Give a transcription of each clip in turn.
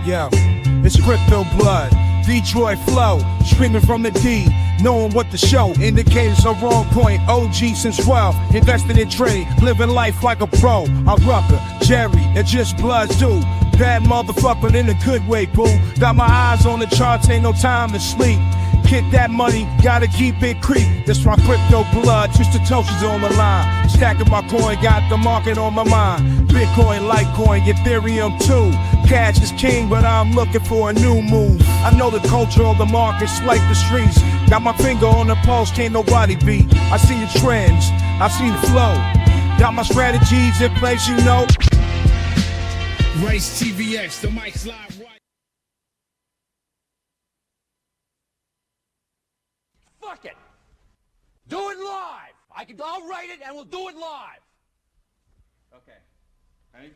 Yo, it's crypto blood, Detroit flow, streaming from the D, knowing what to show. Indicators are on point, OG since 12, invested in trade, living life like a pro. I'm Rucker, Jerry, and just bloods do. Bad motherfucker, but in a good way, boo. Got my eyes on the charts, ain't no time to sleep. Get that money, gotta keep it creep. That's my crypto blood, just the toasters on the line. Stacking my coin, got the market on my mind. Bitcoin, Litecoin, Ethereum too. Cash is king, but I'm looking for a new move. I know the culture of the markets like the streets. Got my finger on the pulse, can't nobody beat. I see the trends, I see the flow. Got my strategies in place, you know. Race TVX, the mic's live right. Fuck it. Do it live. I'll write it and we'll do it live. Okay. Ready?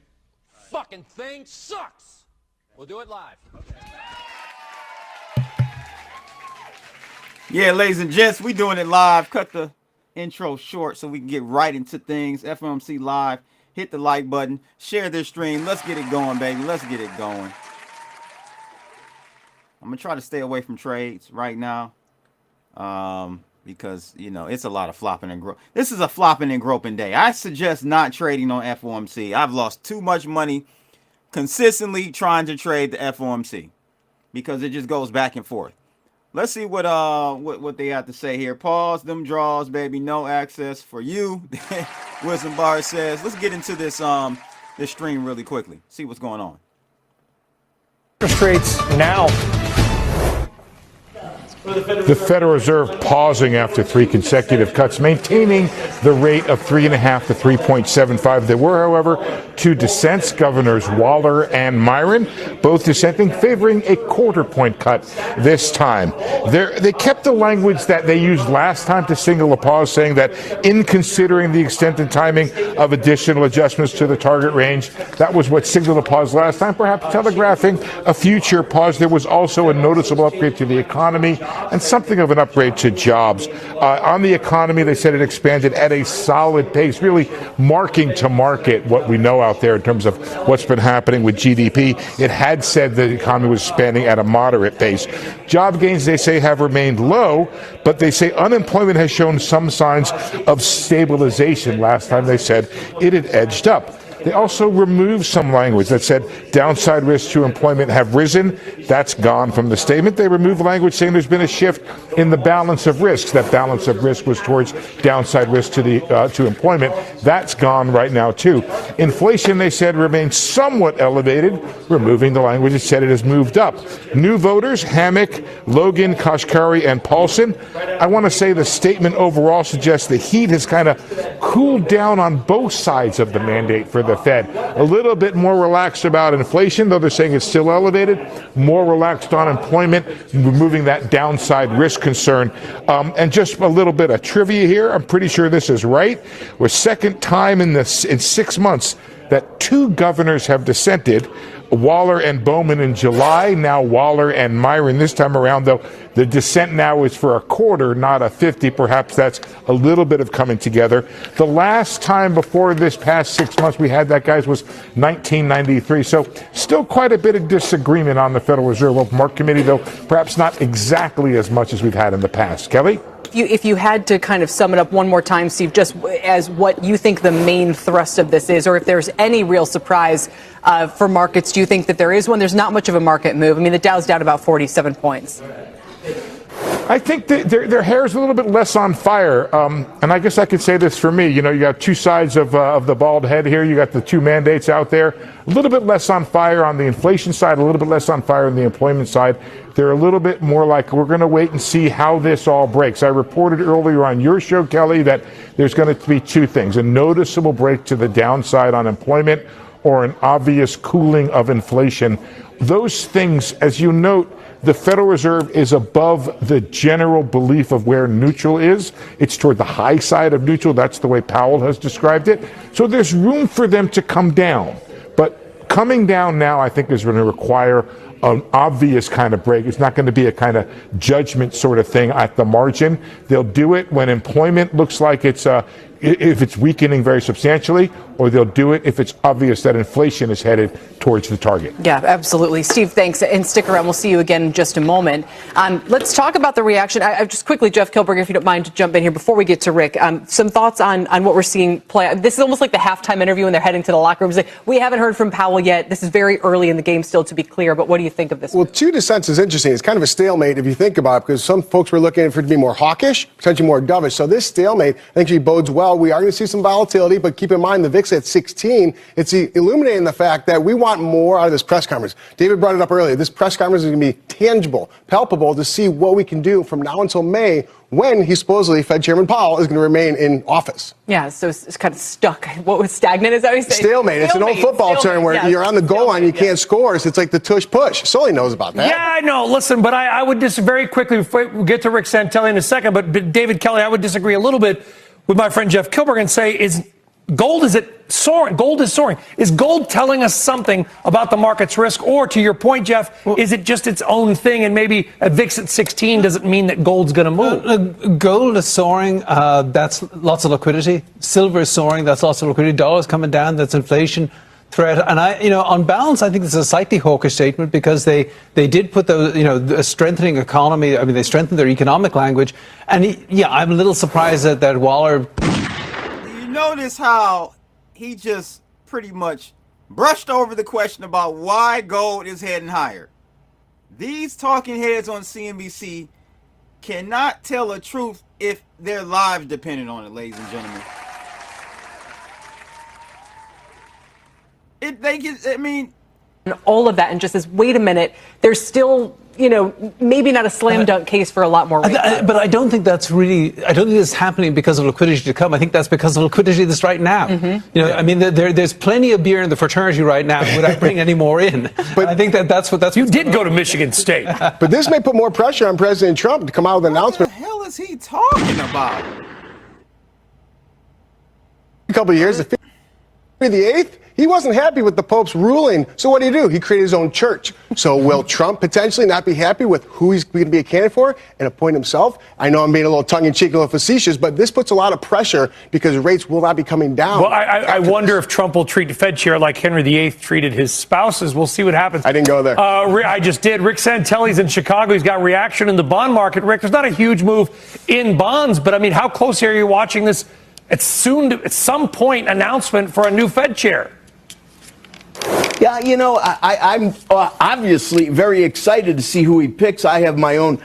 Fucking thing sucks. We'll do it live. Okay. Yeah, ladies and gents, we doing it live. Cut the intro short so we can get right into things. FOMC live. Hit the like button. Share this stream. Let's get it going, baby. Let's get it going. I'm going to try to stay away from trades right now. Because, you know, it's a lot of flopping and groping. This is a flopping and groping day. I suggest not trading on FOMC. I've lost too much money consistently trying to trade the FOMC because it just goes back and forth. Let's see what they have to say here. Pause them draws, baby. No access for you. Wisdom Bar says. Let's get into this this stream really quickly. See what's going on. Interest rates now. The Federal Reserve pausing after 3 consecutive cuts, maintaining the rate of 3.5 to 3.75. There were, however, 2 dissents, Governors Waller and Myron, both dissenting, favoring a quarter-point cut this time. They kept the language that they used last time to signal a pause, saying that in considering the extent and timing of additional adjustments to the target range, that was what signaled a pause last time, perhaps telegraphing a future pause. There was also a noticeable upgrade to the economy and something of an upgrade to jobs. On the economy, they said it expanded at a solid pace, really marking to market what we know out there in terms of what's been happening with GDP. It had said the economy was expanding at a moderate pace. Job gains, they say, have remained low, but they say unemployment has shown some signs of stabilization. Last time they said it had edged up. They also removed some language that said downside risks to employment have risen. That's gone from the statement. They removed language saying there's been a shift in the balance of risks. That balance of risk was towards downside risk to employment. That's gone right now, too. Inflation, they said, remains somewhat elevated, removing the language that said it has moved up. New voters, Hammock, Logan, Kashkari, and Paulson. I want to say the statement overall suggests the heat has kind of cooled down on both sides of the mandate for the Fed. A little bit more relaxed about inflation, though they're saying it's still elevated. More relaxed on employment, removing that downside risk concern. And just a little bit of trivia here. I'm pretty sure this is right. We're second time in 6 months that 2 governors have dissented. Waller and Bowman in July, now Waller and Myron this time around, though the dissent now is for a quarter, not a 50. Perhaps that's a little bit of coming together. The last time before this past 6 months we had that, guys, was 1993. So still quite a bit of disagreement on the Federal Reserve Mark Committee, though perhaps not exactly as much as we've had in the past. Kelly? If you had to kind of sum it up one more time, Steve, just as what you think the main thrust of this is, or if there's any real surprise for markets, do you think that there is one? There's not much of a market move. I mean, the Dow's down about 47 points. I think that their hair is a little bit less on fire. And I guess I could say this for me. You know, you got 2 sides of the bald head here. You got the 2 mandates out there. A little bit less on fire on the inflation side, a little bit less on fire on the employment side. They're a little bit more like, we're going to wait and see how this all breaks. I reported earlier on your show, Kelly, that there's going to be 2 things: a noticeable break to the downside on employment or an obvious cooling of inflation. Those things, as you note, the Federal Reserve is above the general belief of where neutral is. It's toward the high side of neutral. That's the way Powell has described it. So there's room for them to come down. But coming down now, I think, is going to require an obvious kind of break. It's not going to be a kind of judgment sort of thing at the margin. They'll do it when employment looks like it's if it's weakening very substantially, or they'll do it if it's obvious that inflation is headed towards the target. Yeah, absolutely. Steve, thanks. And stick around. We'll see you again in just a moment. Let's talk about the reaction. I just quickly, Jeff Kilberg, if you don't mind to jump in here before we get to Rick. Some thoughts on what we're seeing play out. This is almost like the halftime interview when they're heading to the locker rooms. Like, we haven't heard from Powell yet. This is very early in the game still, to be clear. But what do you think of this? Well, 2 dissents is interesting. It's kind of a stalemate if you think about it, because some folks were looking for it to be more hawkish, potentially more dovish. So this stalemate, I think, actually bodes well. We are going to see some volatility, but keep in mind the VIX at 16. It's illuminating the fact that we want more out of this press conference. David brought it up earlier. This press conference is going to be tangible, palpable, to see what we can do from now until May, when he supposedly, Fed Chairman Powell, is going to remain in office. Yeah, so it's kind of stuck. What was stagnant? Is that what you say? Stalemate. It's an old football term where you're on the goal line, you can't score. So it's like the tush push. Sully knows about that. Yeah, I know. Listen, but I would disagree very quickly. Before we get to Rick Santelli in a second, but David Kelly, I would disagree a little bit with my friend Jeff Kilberg and say, gold is soaring? Gold is soaring. Is gold telling us something about the market's risk? Or, to your point, Jeff, is it just its own thing, and maybe a VIX at 16 doesn't mean that gold's going to move? Gold is soaring. That's lots of liquidity. Silver is soaring. That's lots of liquidity. Dollar's coming down. That's inflation threat. And on balance, I think this is a slightly hawkish statement, because they did put a strengthening economy. I mean, they strengthened their economic language. And I'm a little surprised that Waller. You notice how he just pretty much brushed over the question about why gold is heading higher. These talking heads on CNBC cannot tell the truth if their lives depended on it, ladies and gentlemen. All of that, and just says, wait a minute, there's still, maybe not a slam dunk case for a lot more. But I don't think that's really. I don't think it's happening because of liquidity to come. I think that's because of liquidity that's right now. Mm-hmm. I mean, there's plenty of beer in the fraternity right now without bringing any more in. But I think that's what. You did go to Michigan State. But this may put more pressure on President Trump to come out with an announcement. What the hell is he talking about? A couple of years, the 8th. He wasn't happy with the Pope's ruling. So what did he do? He created his own church. So will Trump potentially not be happy with who he's going to be a candidate for and appoint himself? I know I'm being a little tongue-in-cheek, a little facetious, but this puts a lot of pressure because rates will not be coming down. Well, I wonder if Trump will treat the Fed chair like Henry VIII treated his spouses. We'll see what happens. I didn't go there. I just did. Rick Santelli's in Chicago. He's got reaction in the bond market. Rick, there's not a huge move in bonds, but I mean, how close are you watching this? It's soon, at some point, announcement for a new Fed chair. Yeah, I'm obviously very excited to see who he picks. I have my own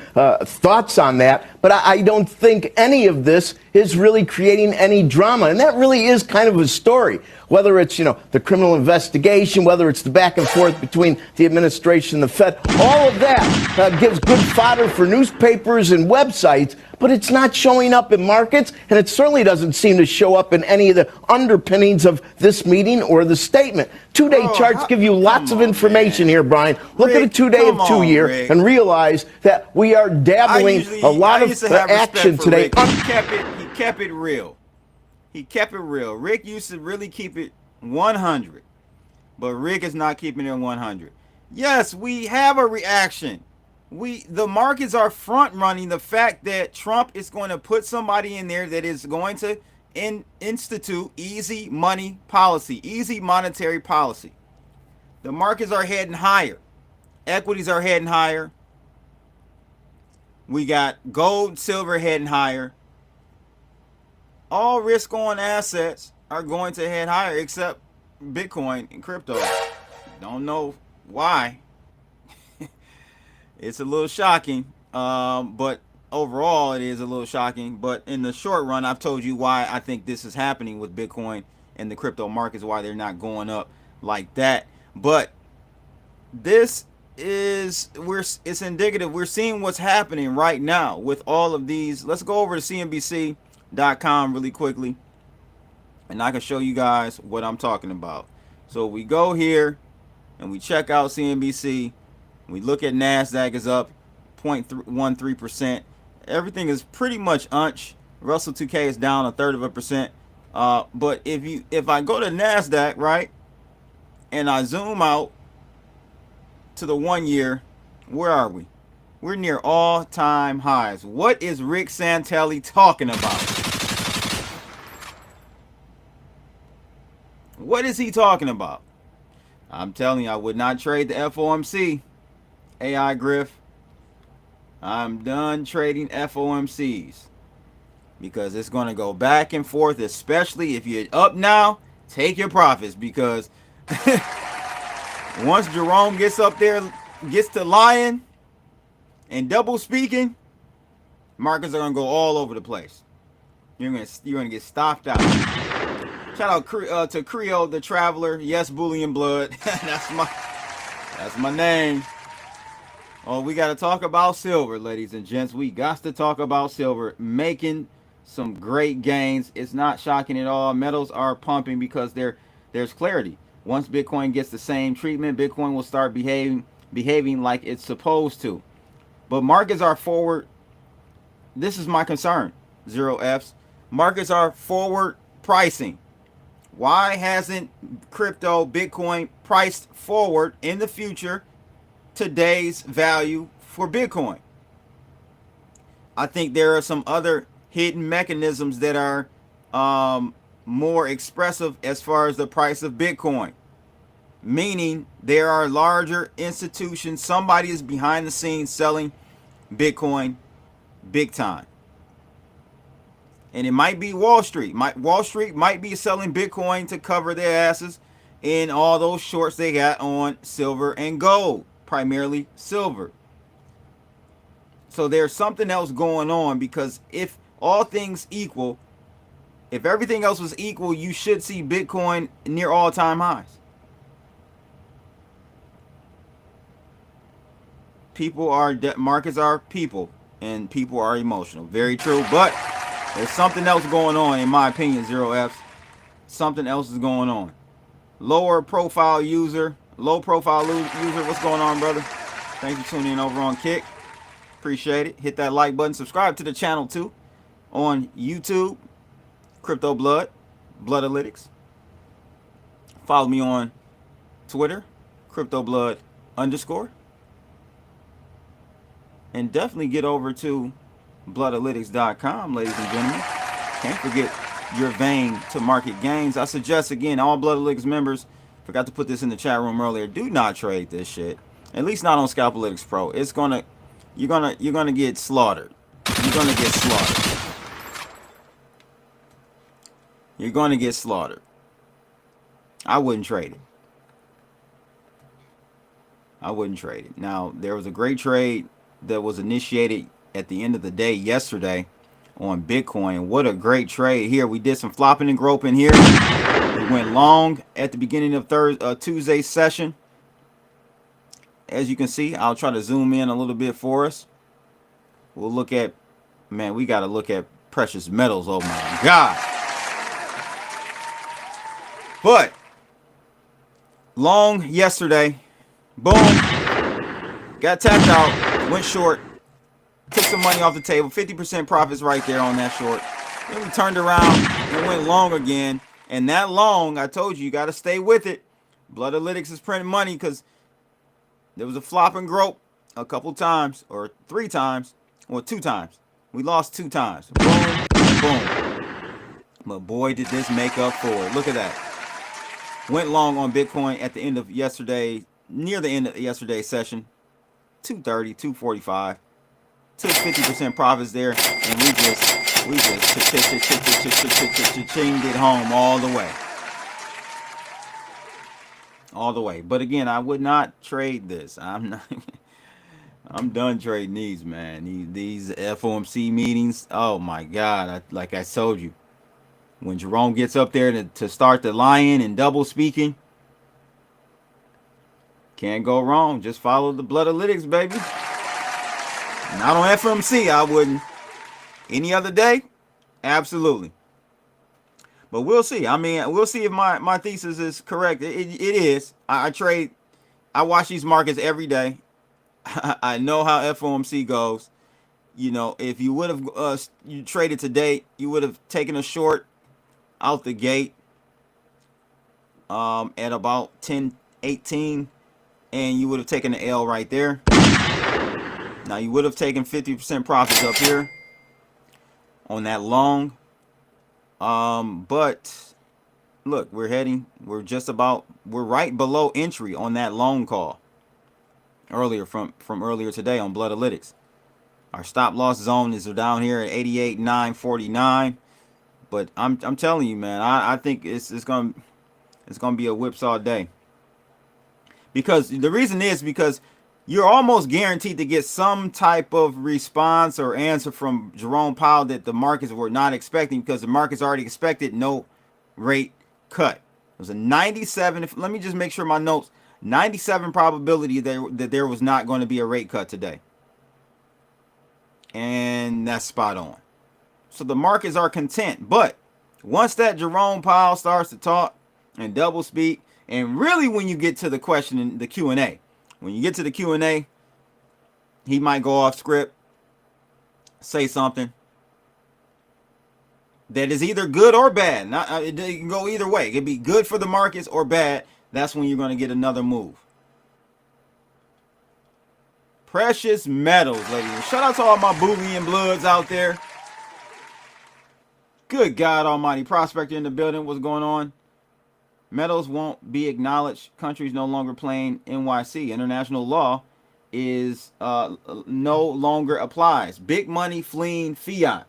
thoughts on that, but I don't think any of this is really creating any drama. And that really is kind of a story. Whether it's, the criminal investigation, whether it's the back and forth between the administration and the Fed, all of that gives good fodder for newspapers and websites, but it's not showing up in markets, and it certainly doesn't seem to show up in any of the underpinnings of this meeting or the statement. Two-day charts give you lots of information here, Brian. Look at a 2-day of 2-year and realize that we are dabbling a lot of action today. He kept it real. He kept it real. Rick used to really keep it 100, but Rick is not keeping it 100. Yes, we have a reaction. The markets are front running the fact that Trump is going to put somebody in there that is going to institute easy money policy, easy monetary policy. The markets are heading higher. Equities are heading higher. We got gold, silver heading higher. All risk-on assets are going to head higher except Bitcoin and crypto. Don't know why. It's a little shocking, but overall it is a little shocking. But in the short run, I've told you why I think this is happening with Bitcoin and the crypto markets, why they're not going up like that. But this is, it's indicative. We're seeing what's happening right now with all of these. Let's go over to CNBC.com really quickly, and I can show you guys what I'm talking about. So we go here and we check out CNBC. We look at NASDAQ is up 0.13%. Everything is pretty much unch. Russell 2K is down 1/3%. But if I go to NASDAQ, right, and I zoom out, to the 1 year, where are we? We're near all-time highs. What is Rick Santelli talking about? What is he talking about? I'm telling you, I would not trade the FOMC. AI Griff. I'm done trading FOMCs. Because it's going to go back and forth, especially if you're up now, take your profits. Because once Jerome gets up there, gets to lying and double speaking, markets are going to go all over the place. You're going to get stopped out. Shout out to Creole the Traveler. Yes, Bullion Blood. That's my name. Oh, we got to talk about silver, ladies and gents. We got to talk about silver. Making some great gains. It's not shocking at all. Metals are pumping because there's clarity. Once Bitcoin gets the same treatment, Bitcoin will start behaving like it's supposed to. But markets are forward. This is my concern. 0Fs. Markets are forward pricing. Why hasn't crypto, Bitcoin priced forward in the future today's value for Bitcoin? I think there are some other hidden mechanisms that are more expressive as far as the price of Bitcoin. Meaning there are larger institutions. Somebody is behind the scenes selling Bitcoin big time. And it might be Wall Street. Wall Street might be selling Bitcoin to cover their asses in all those shorts they got on silver and gold. Primarily silver. So there's something else going on, because if all things equal, if everything else was equal, you should see Bitcoin near all-time highs. Markets are people, and people are emotional. Very true, but there's something else going on, in my opinion, 0Fs. Something else is going on. Low profile user, what's going on, brother? Thanks for tuning in over on Kick. Appreciate it. Hit that like button. Subscribe to the channel too on YouTube, Crypto Blood, Bloodalytics. Follow me on Twitter, CryptoBlood_. And definitely get over to Bloodalytics.com, ladies and gentlemen. Can't forget your vein to market gains. I suggest, again, all Bloodalytics members, forgot to put this in the chat room earlier, do not trade this shit. At least not on Scalpalytics Pro. You're gonna get slaughtered. You're gonna get slaughtered. You're gonna get slaughtered. I wouldn't trade it. I wouldn't trade it. Now, there was a great trade that was initiated at the end of the day yesterday on Bitcoin. What a great trade here. We did some flopping and groping here. We went long at the beginning of Tuesday's session. As you can see, I'll try to zoom in a little bit for us. We'll look at, man, we got to look at precious metals. Oh my God. But long yesterday, boom, got tapped out, went short, took some money off the table, 50% profits right there on that short. Then we turned around and went long again. And that long, I told you got to stay with it. Bloodalytics is printing money because there was a flop and grope a couple times, or 3 times, or 2 times. We lost 2 times. Boom, boom. But boy, did this make up for it. Look at that. Went long on Bitcoin at the end of yesterday, near the end of yesterday's session. 230, 245. Took 50% profits there, and we just chinged it home all the way. All the way. But again, I would not trade this. I'm done trading these, man. These FOMC meetings. Oh my God. Like I told you, when Jerome gets up there to start the lying and double speaking, can't go wrong. Just follow the Bloodalytics, baby. Not on FOMC, I wouldn't. Any other day, absolutely. But we'll see. I mean, we'll see if my thesis is correct. It is. I watch these markets every day. I know how FOMC goes. You know, if you would have you traded today, you would have taken a short out the gate at about 10:18, and you would have taken the L right there. Now you would have taken 50% profits up here on that long. But look, we're right below entry on that long call earlier from earlier today on Bloodalytics. Our stop loss zone is down here at 88,949. But I'm telling you, man, I think it's gonna be a whipsaw day. Because the reason is because you're almost guaranteed to get some type of response or answer from Jerome Powell that the markets were not expecting, because the markets already expected no rate cut. It was a 97, let me just make sure my notes, 97 probability that there was not going to be a rate cut today. And that's spot on. So the markets are content. But once that Jerome Powell starts to talk and double speak, and really when you get to the question in the Q&A, when you get to the Q&A, he might go off script, say something that is either good or bad. It can go either way. It could be good for the markets or bad. That's when you're going to get another move. Precious metals, ladies. Shout out to all my Boolean bloods out there. Good God almighty. Prospector in the building. What's going on? Metals won't be acknowledged. Countries no longer playing NYC. International law is no longer applies. Big money fleeing fiat.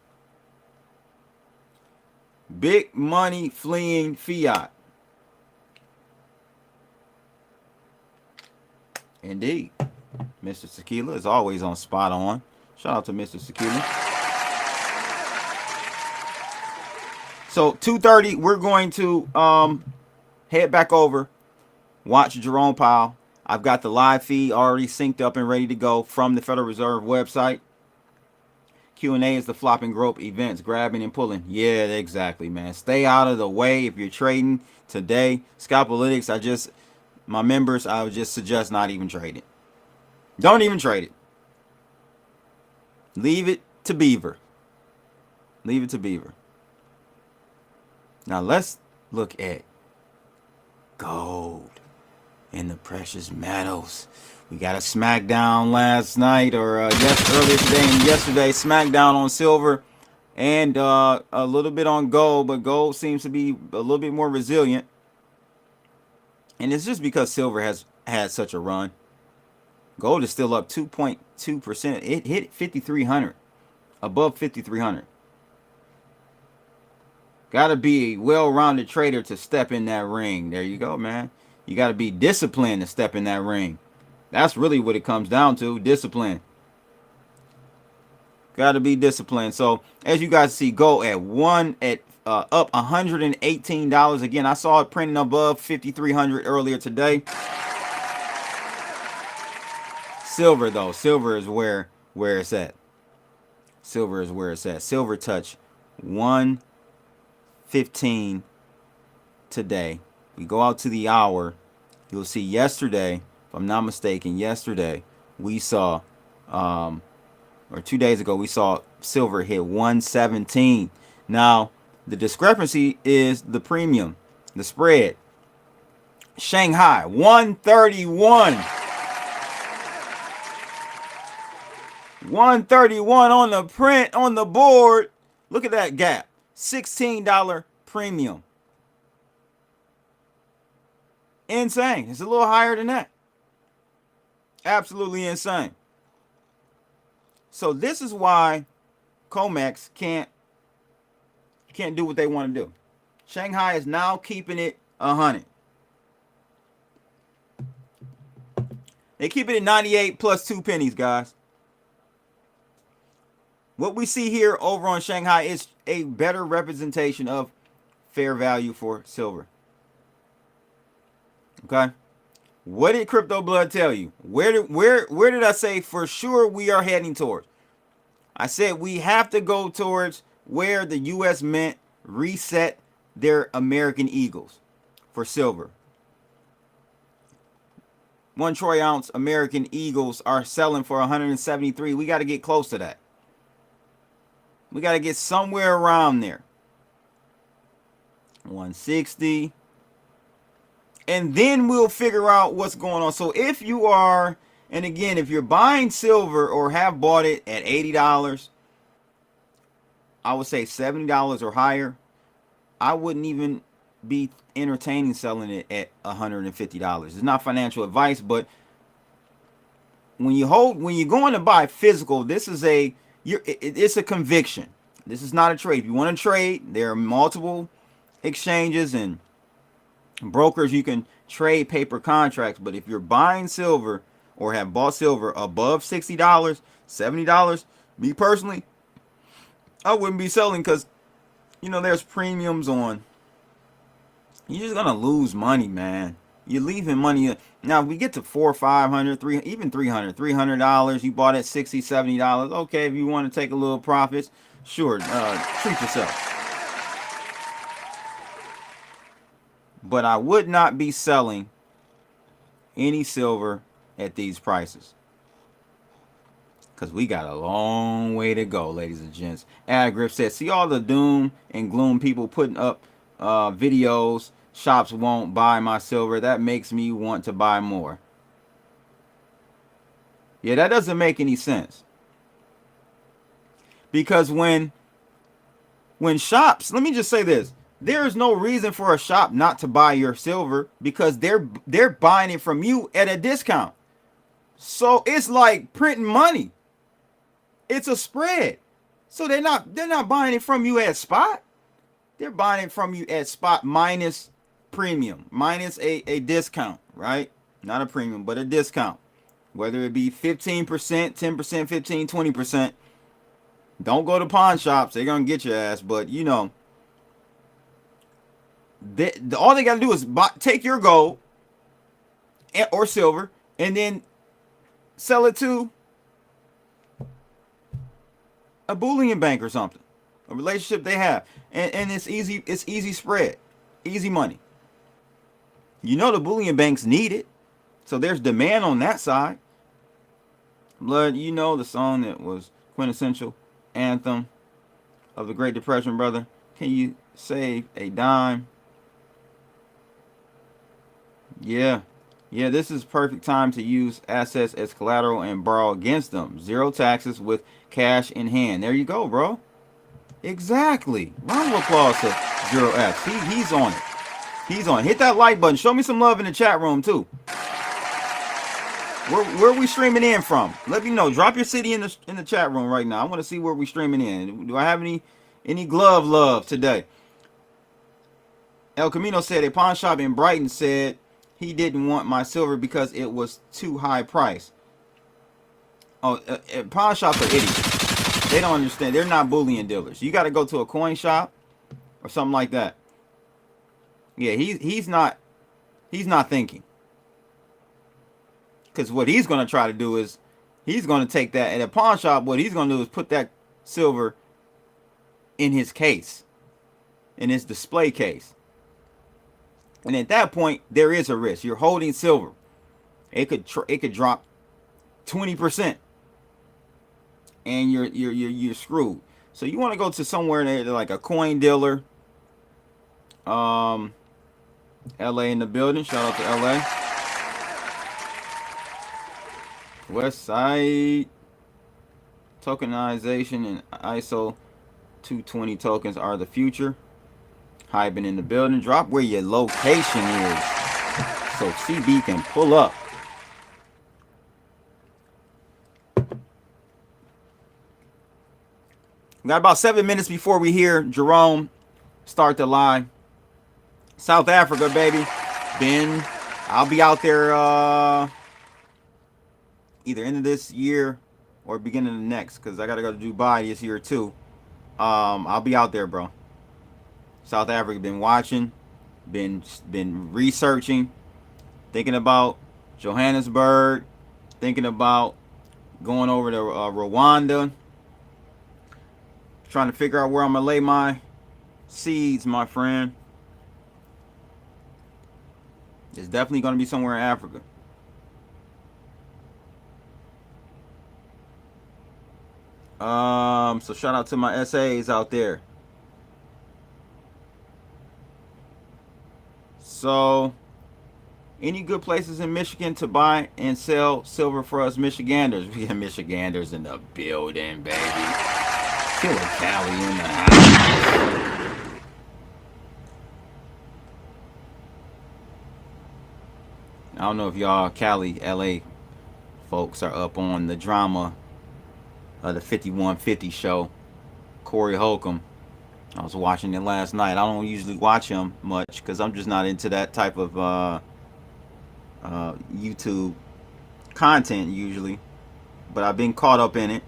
Big money fleeing fiat. Indeed. Mr. Tequila is always on spot on. Shout out to Mr. Tequila. So 2:30, we're going to head back over, watch Jerome Powell. I've got the live feed already synced up and ready to go from the Federal Reserve website. Q&A is the flop and grope events, grabbing and pulling. Yeah, exactly, man. Stay out of the way if you're trading today. Scalpalytics, my members, I would just suggest not even trade it. Don't even trade it. Leave it to Beaver. Leave it to Beaver. Now let's look at gold and the precious metals. We got a smackdown last night, or earlier today and yesterday. Smackdown on silver and a little bit on gold, but gold seems to be a little bit more resilient. And it's just because silver has had such a run. Gold is still up 2.2%. It hit 5,300, above 5,300. Got to be a well-rounded trader to step in that ring. There you go, man. You got to be disciplined to step in that ring. That's really what it comes down to, discipline. Got to be disciplined. So as you guys see, gold at up $118 again. I saw it printing above 5,300 earlier today. Silver though, silver is where it's at. Silver is where it's at. Silver touch 115 today. We go out to the hour. You'll see yesterday, if I'm not mistaken, yesterday we saw, or 2 days ago, we saw silver hit 117. Now, the discrepancy is the premium, the spread. Shanghai, 131. 131 on the print, on the board. Look at that gap. $16 premium. Insane. It's a little higher than that. Absolutely insane. So this is why COMEX can't do what they want to do. Shanghai is now keeping it 100. They keep it at 98 plus 2 pennies, guys. What we see here over on Shanghai is a better representation of fair value for silver. Okay. What did Crypto Blood tell you? Where did I say for sure we are heading towards? I said we have to go towards where the U.S. Mint reset their American Eagles for silver. 1 troy ounce American Eagles are selling for 173. We got to get close to that. We got to get somewhere around there. 160. and then we'll figure out what's going on. So if you are, and again, if you're buying silver or have bought it at $80, I would say $70 or higher, I wouldn't even be entertaining selling it at $150. It's not financial advice, but when you're going to buy physical, this is it's a conviction. This is not a trade. If you want to trade, there are multiple exchanges and brokers you can trade paper contracts. But if you're buying silver or have bought silver above $60, $70, me personally, I wouldn't be selling, because there's premiums on. You're just gonna lose money, man. You're leaving money. Now, if we get to $400, $500, even $300, you bought at $60, $70. Okay, if you want to take a little profits, sure, treat yourself. But I would not be selling any silver at these prices, because we got a long way to go, ladies and gents. Adgrip said, see all the doom and gloom people putting up videos, shops won't buy my silver. That makes me want to buy more. Yeah, that doesn't make any sense. Because when shops, let me just say this, there is no reason for a shop not to buy your silver, because they're buying it from you at a discount. So it's like printing money. It's a spread. So they're not buying it from you at spot. They're buying it from you at spot minus premium, minus a discount, right? Not a premium, but a discount. Whether it be 15%, 10%, 15, 20%. Don't go to pawn shops. They're going to get your ass. But, all they got to do is take your gold or silver and then sell it to a bullion bank or something. A relationship they have. And it's easy spread. Easy money. The bullion banks need it. So there's demand on that side. Blood, the song that was quintessential anthem of the Great Depression, brother. Can you save a dime? Yeah, this is perfect time to use assets as collateral and borrow against them. Zero taxes with cash in hand. There you go, bro. Exactly. Round of applause to Zero X. He's on it. He's on it. Hit that like button. Show me some love in the chat room, too. Where are we streaming in from? Let me know. Drop your city in the chat room right now. I want to see where we streaming in. Do I have any glove love today? El Camino said a pawn shop in Brighton said he didn't want my silver because it was too high price. Oh, pawn shops are idiots. They don't understand. They're not bullion dealers. You got to go to a coin shop or something like that. Yeah, he's not thinking. Because what he's going to try to do is he's going to take that at a pawn shop. What he's going to do is put that silver in his case, in his display case. And at that point, there is a risk. You're holding silver. It could drop 20%, and you're screwed. So you want to go to somewhere like a coin dealer. LA in the building. Shout out to LA. West Side. Tokenization and ISO 220 tokens are the future. Hybrid in the building. Drop where your location is so CB can pull up. We got about 7 minutes before we hear Jerome start the live. South Africa, baby. I'll be out there either end of this year or beginning of the next, because I got to go to Dubai this year too. I'll be out there, bro. South Africa, been watching, been researching, thinking about Johannesburg, thinking about going over to Rwanda, trying to figure out where I'm going to lay my seeds, my friend. It's definitely going to be somewhere in Africa. So shout out to my SAs out there. So Any good places in Michigan to buy and sell silver for us Michiganders? We have Michiganders in the building, baby. Killer Cali in the house. I don't know if y'all Cali, LA folks are up on the drama of the 5150 show. Corey Holcomb. I was watching it last night. I don't usually watch him much because I'm just not into that type of YouTube content usually. But I've been caught up in it.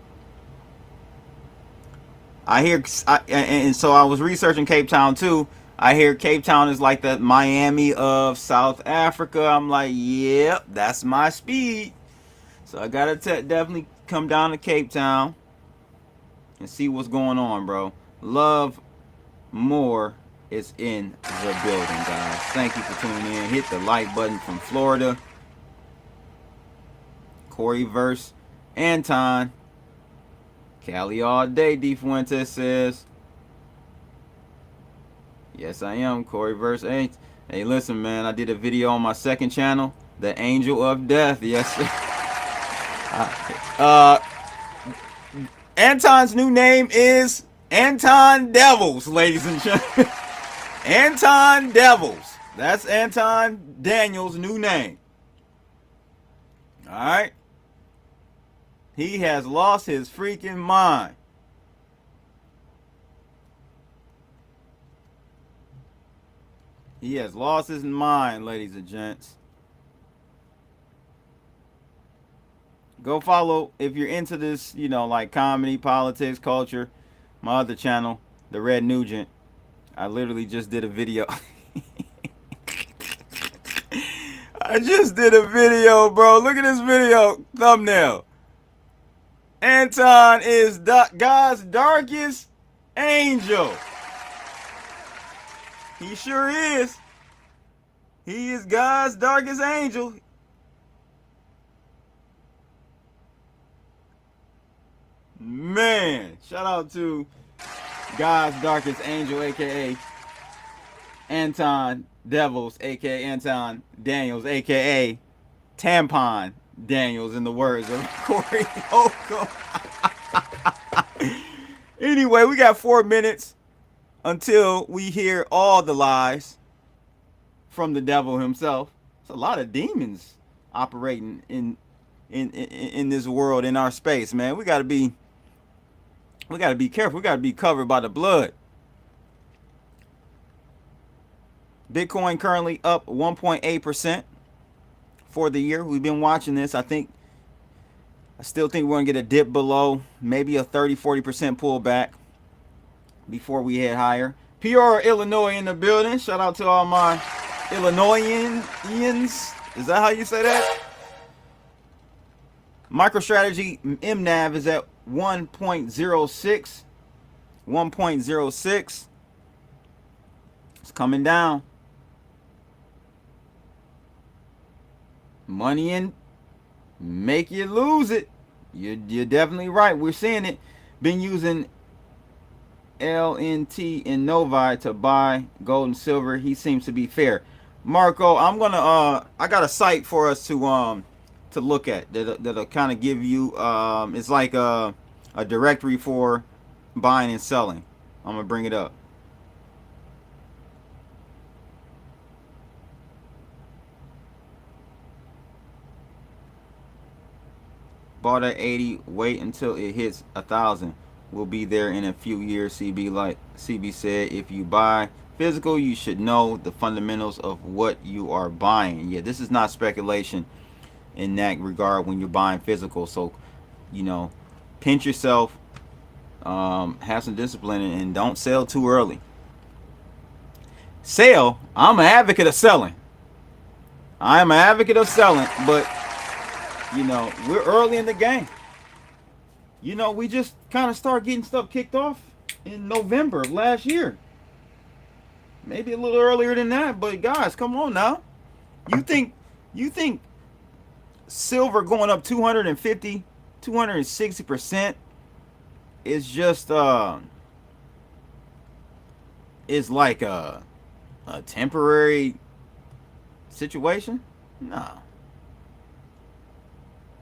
And so I was researching Cape Town too. I hear Cape Town is like the Miami of South Africa. I'm like, yep, that's my speed. So I gotta definitely come down to Cape Town and see what's going on, bro. Love more is in the building, guys. Thank you for tuning in. Hit the like button from Florida. Corey verse Anton. Cali all day, D Fuentes says. Yes, I am. Corey verse 8. Hey, listen, man. I did a video on my second channel, The Angel of Death. Yes, sir. Anton's new name is Anton Devils, ladies and gentlemen. Anton Devils. That's Anton Daniels' new name. All right. He has lost his freaking mind. He has lost his mind, ladies and gents. Go follow if you're into this, you know, like comedy, politics, culture. My other channel, The Red Nugent. I literally just did a video. I just did a video, bro. Look at this video thumbnail. Anton is God's darkest angel. He sure is. He is God's darkest angel. Man, shout out to God's darkest angel, aka Anton Devils, aka Anton Daniels, aka Tampon Daniels, in the words of Corey Holcomb. Anyway, we got 4 minutes until we hear all the lies from the devil himself. It's a lot of demons operating in this world, in our space, man. We gotta be careful. We gotta be covered by the blood. Bitcoin currently up 1.8% for the year. We've been watching this. I still think we're gonna get a dip below, maybe a 30-40% pullback before we head higher. Peoria, Illinois in the building. Shout out to all my Illinoisans. Is that how you say that? MicroStrategy MNAV is at 1.06. 1.06. It's coming down. Money in, make you lose it. You're definitely right. We're seeing it. Been using LNT and Novi to buy gold and silver. He seems to be fair. Marco, I'm gonna I got a site for us to look at that'll kind of give you it's like a directory for buying and selling. I'm gonna bring it up. Bought at 80, wait until it hits 1,000. We'll be there in a few years. CB said, if you buy physical, you should know the fundamentals of what you are buying. Yeah, this is not speculation in that regard when you're buying physical. So, you know, pinch yourself, have some discipline, and don't sell too early. Sell. I'm an advocate of selling. I am an advocate of selling, but you know, we're early in the game. You know, we just kind of start getting stuff kicked off in November of last year. Maybe a little earlier than that, but guys, come on now. You think silver going up 250, 260% is just is like a temporary situation? No.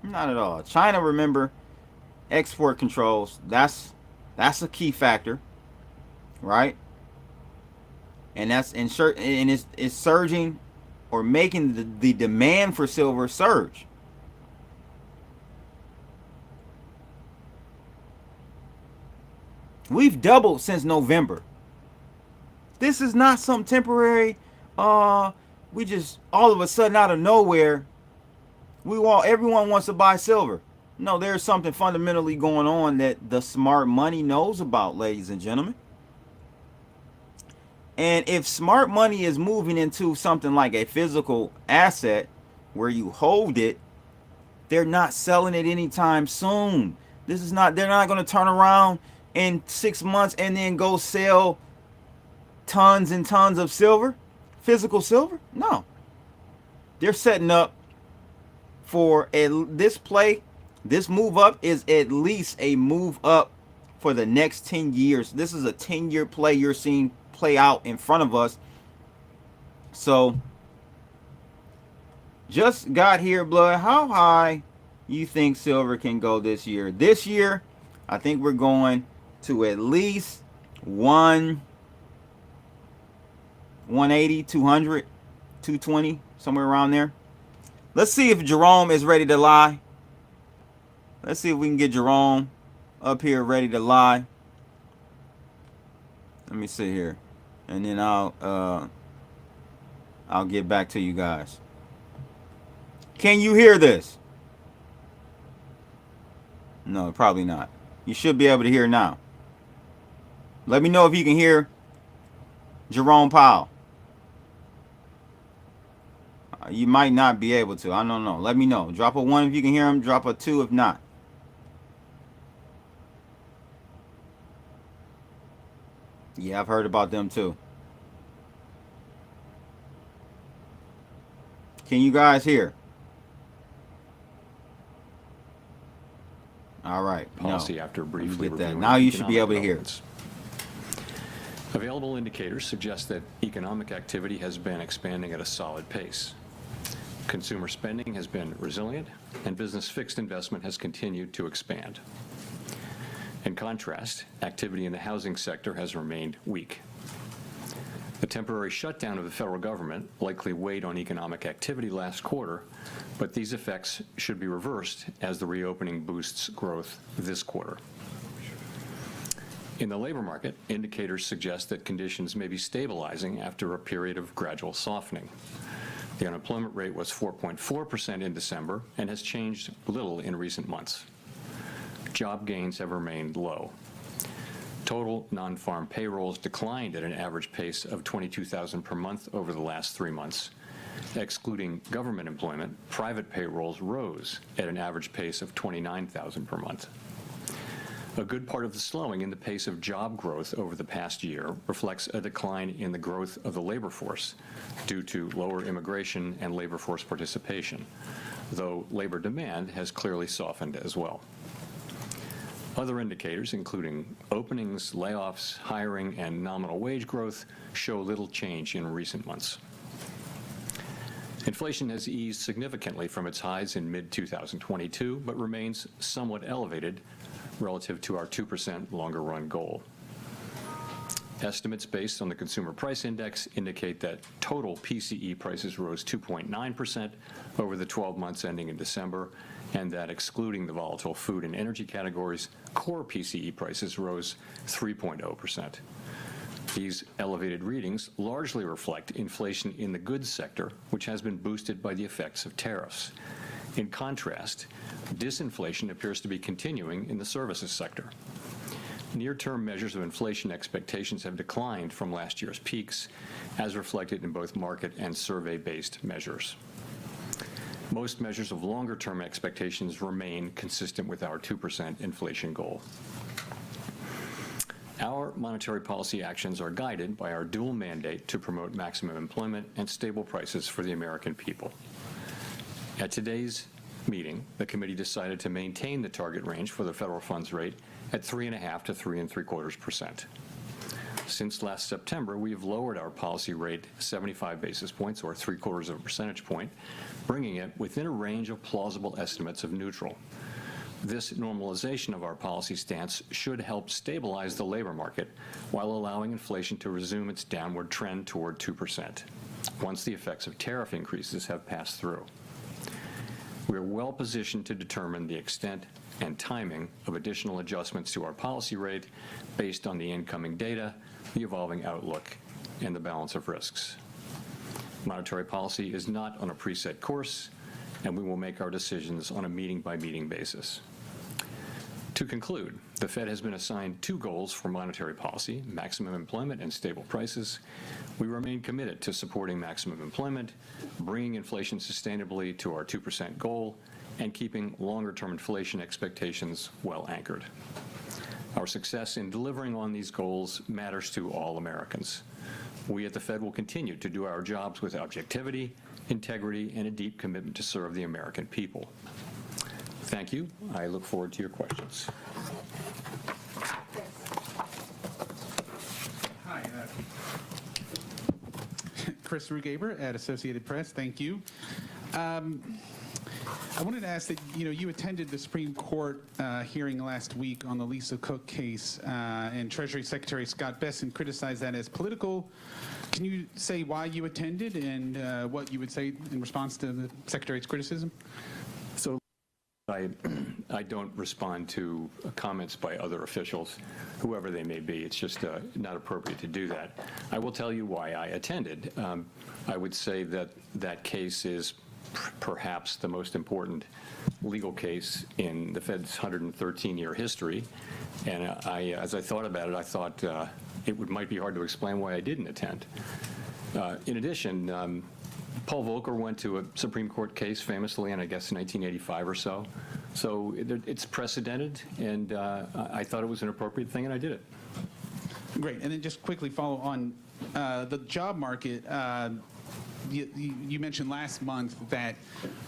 Not at all. China, remember, export controls. That's a key factor, right? And that's and it's surging or making the demand for silver surge. We've doubled since November. This is not some temporary, we just all of a sudden out of nowhere, everyone wants to buy silver. No, there's something fundamentally going on that the smart money knows about, ladies and gentlemen. And if smart money is moving into something like a physical asset where you hold it, they're not selling it anytime soon. They're not going to turn around in 6 months and then go sell tons and tons of silver, physical silver. No, they're setting up for this move up is at least a move up for the next 10 years. This is a 10-year play you're seeing play out in front of us. So just got here, Blood. How high you think silver can go this year? This year, I think we're going to at least 180, 200, 220, somewhere around there. Let's see if Jerome is ready to lie. Let's see if we can get Jerome up here ready to lie. Let me see here, and then I'll get back to you guys. Can you hear this? No, probably not. You should be able to hear now. Let me know if you can hear Jerome Powell. You might not be able to. I don't know. Let me know. Drop a 1 if you can hear him. Drop a 2 if not. Yeah, I've heard about them too. Can you guys hear? All right. Policy after briefly get that. Now you should be able to hear. Available indicators suggest that economic activity has been expanding at a solid pace. Consumer spending has been resilient, and business fixed investment has continued to expand. In contrast, activity in the housing sector has remained weak. The temporary shutdown of the federal government likely weighed on economic activity last quarter, but these effects should be reversed as the reopening boosts growth this quarter. In the labor market, indicators suggest that conditions may be stabilizing after a period of gradual softening. The unemployment rate was 4.4% in December and has changed little in recent months. Job gains have remained low. Total non-farm payrolls declined at an average pace of 22,000 per month over the last 3 months. Excluding government employment, private payrolls rose at an average pace of 29,000 per month. A good part of the slowing in the pace of job growth over the past year reflects a decline in the growth of the labor force due to lower immigration and labor force participation, though labor demand has clearly softened as well. Other indicators, including openings, layoffs, hiring, and nominal wage growth, show little change in recent months. Inflation has eased significantly from its highs in mid-2022, but remains somewhat elevated relative to our 2% longer-run goal. Estimates based on the Consumer Price Index indicate that total PCE prices rose 2.9% over the 12 months ending in December, and that excluding the volatile food and energy categories, core PCE prices rose 3.0%. These elevated readings largely reflect inflation in the goods sector, which has been boosted by the effects of tariffs. In contrast, disinflation appears to be continuing in the services sector. Near-term measures of inflation expectations have declined from last year's peaks, as reflected in both market and survey-based measures. Most measures of longer-term expectations remain consistent with our 2% inflation goal. Our monetary policy actions are guided by our dual mandate to promote maximum employment and stable prices for the American people. At today's meeting, the committee decided to maintain the target range for the federal funds rate at 3.5 to 3.75%. Since last September, we have lowered our policy rate 75 basis points, or 3/4 of a percentage point, bringing it within a range of plausible estimates of neutral. This normalization of our policy stance should help stabilize the labor market while allowing inflation to resume its downward trend toward 2%, once the effects of tariff increases have passed through. We are well positioned to determine the extent and timing of additional adjustments to our policy rate based on the incoming data, the evolving outlook, and the balance of risks. Monetary policy is not on a preset course, and we will make our decisions on a meeting-by-meeting basis. To conclude, the Fed has been assigned 2 goals for monetary policy: maximum employment and stable prices. We remain committed to supporting maximum employment, bringing inflation sustainably to our 2% goal, and keeping longer-term inflation expectations well anchored. Our success in delivering on these goals matters to all Americans. We at the Fed will continue to do our jobs with objectivity, integrity, and a deep commitment to serve the American people. Thank you. I look forward to your questions. Hi, Chris Rugaber at Associated Press. Thank you. I wanted to ask that, you attended the Supreme Court hearing last week on the Lisa Cook case, and Treasury Secretary Scott Bessent criticized that as political. Can you say why you attended and what you would say in response to the Secretary's criticism? So I don't respond to comments by other officials, whoever they may be. It's just not appropriate to do that. I will tell you why I attended. I would say that that case is perhaps the most important legal case in the Fed's 113-year history. And as I thought about it, I thought it might be hard to explain why I didn't attend. In addition, Paul Volcker went to a Supreme Court case famously in, I guess, 1985 or so. So it's precedented, and I thought it was an appropriate thing, and I did it. Great. And then just quickly follow on the job market. You mentioned last month that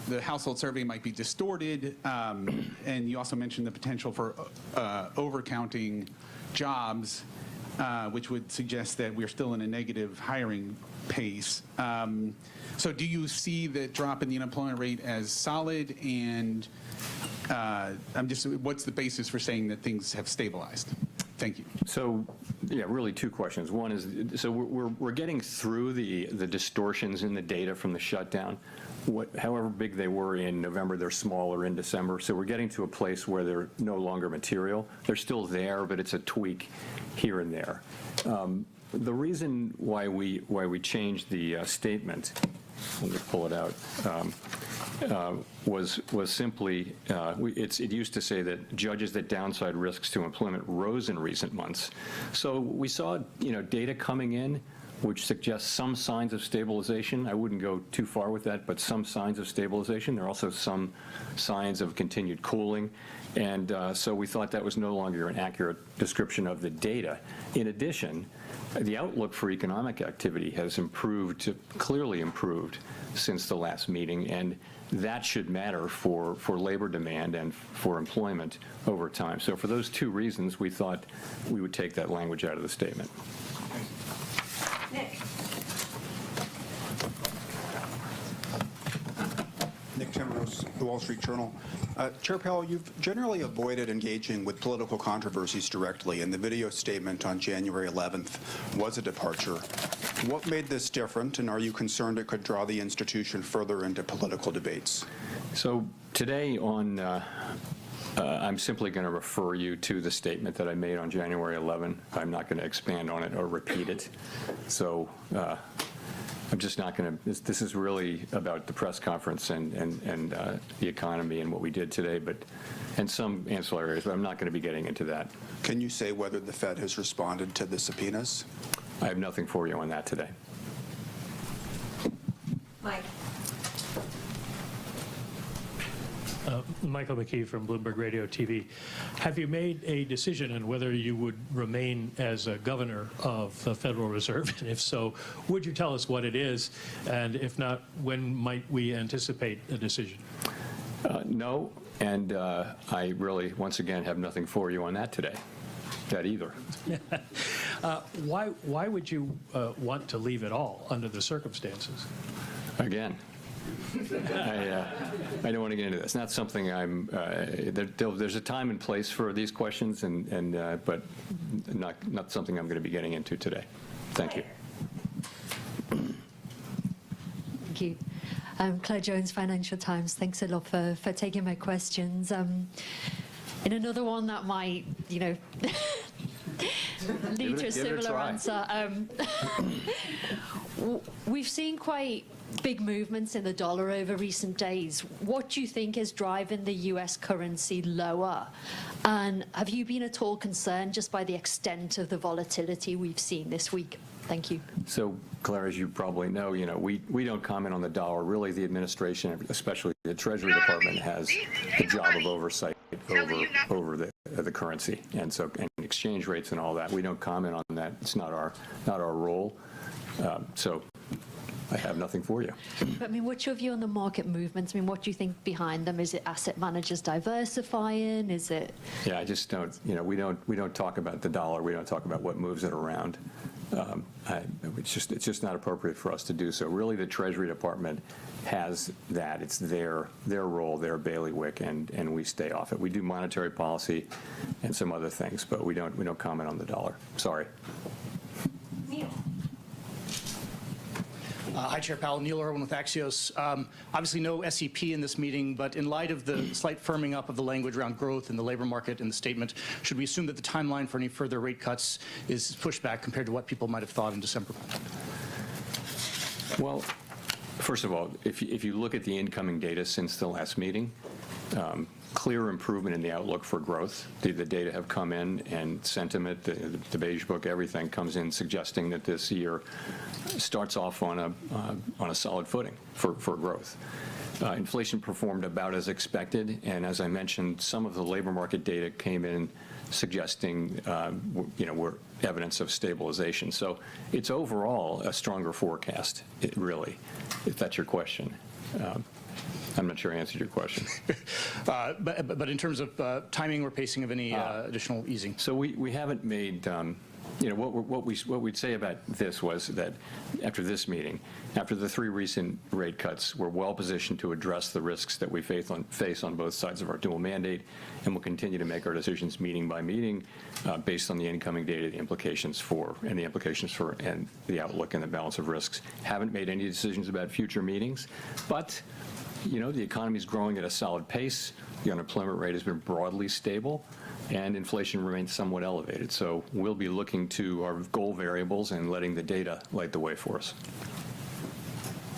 the household survey might be distorted, and you also mentioned the potential for overcounting jobs, which would suggest that we're still in a negative hiring pace. So do you see the drop in the unemployment rate as solid? And what's the basis for saying that things have stabilized? Thank you. So, yeah, really 2 questions. One is, so we're getting through the distortions in the data from the shutdown. However big they were in November, they're smaller in December. So we're getting to a place where they're no longer material. They're still there, but it's a tweak here and there. The reason why we changed the statement, let me pull it out, was simply, it used to say that judges that downside risks to employment rose in recent months. So we saw, data coming in which suggests some signs of stabilization. I wouldn't go too far with that, but some signs of stabilization. There are also some signs of continued cooling. And so we thought that was no longer an accurate description of the data. In addition, the outlook for economic activity has clearly improved since the last meeting, and that should matter for labor demand and for employment over time. So for those 2 reasons, we thought we would take that language out of the statement. Nick Timrose, The Wall Street Journal. Chair Powell, you've generally avoided engaging with political controversies directly, and the video statement on January 11th was a departure. What made this different, and are you concerned it could draw the institution further into political debates? So today I'm simply going to refer you to the statement that I made on January 11. I'm not going to expand on it or repeat it. So I'm just not going to. This is really about the press conference and the economy and what we did today, and some ancillary areas, but I'm not going to be getting into that. Can you say whether the Fed has responded to the subpoenas? I have nothing for you on that today. Mike. Michael McKee from Bloomberg Radio TV. Have you made a decision on whether you would remain as a governor of the Federal Reserve? And if so, would you tell us what it is? And if not, when might we anticipate a decision? No, and I really, once again, have nothing for you on that today. that either. Why would you want to leave it all under the circumstances? Again, I don't want to get into this. It's not something I'm. There's a time and place for these questions, but not something I'm going to be getting into today. Thank you. Thank you. Claire Jones, Financial Times. Thanks a lot for taking my questions. In another one that might, lead to a similar answer. We've seen quite big movements in the dollar over recent days. What do you think is driving the US currency lower? And have you been at all concerned just by the extent of the volatility we've seen this week? Thank you. So, Claire, as you probably know, we don't comment on the dollar. Really, the administration, especially the Treasury Department, has the job of oversight over the currency, and exchange rates and all that. We don't comment on that. It's not our role. So, I have nothing for you. But, what's your view on the market movements? What do you think behind them? Is it asset managers diversifying? Is it? Yeah, I just don't. We don't talk about the dollar. We don't talk about what moves it around. It's just not appropriate for us to do so. Really, the Treasury Department has that. It's their role, their bailiwick, and we stay off it. We do monetary policy and some other things, but we don't comment on the dollar. Sorry. Neil. Hi, Chair Powell. Neil Irwin with Axios. Obviously, no SEP in this meeting, but in light of the slight firming up of the language around growth in the labor market in the statement, should we assume that the timeline for any further rate cuts is pushed back compared to what people might have thought in December? Well, first of all, if you look at the incoming data since the last meeting, clear improvement in the outlook for growth. The data have come in, and sentiment, the Beige Book, everything comes in suggesting that this year starts off on a solid footing for growth. Inflation performed about as expected, and as I mentioned, some of the labor market data came in suggesting we're evidence of stabilization. So it's overall a stronger forecast, really, if that's your question. I'm not sure I answered your question. But in terms of timing or pacing of any additional easing? So we haven't made, what we'd say about this was that after this meeting, after the 3 recent rate cuts, we're well positioned to address the risks that we face on both sides of our dual mandate, and we'll continue to make our decisions meeting by meeting based on the incoming data, the implications for and the outlook and the balance of risks. Haven't made any decisions about future meetings, but the economy is growing at a solid pace. The unemployment rate has been broadly stable, and inflation remains somewhat elevated. So we'll be looking to our goal variables and letting the data light the way for us.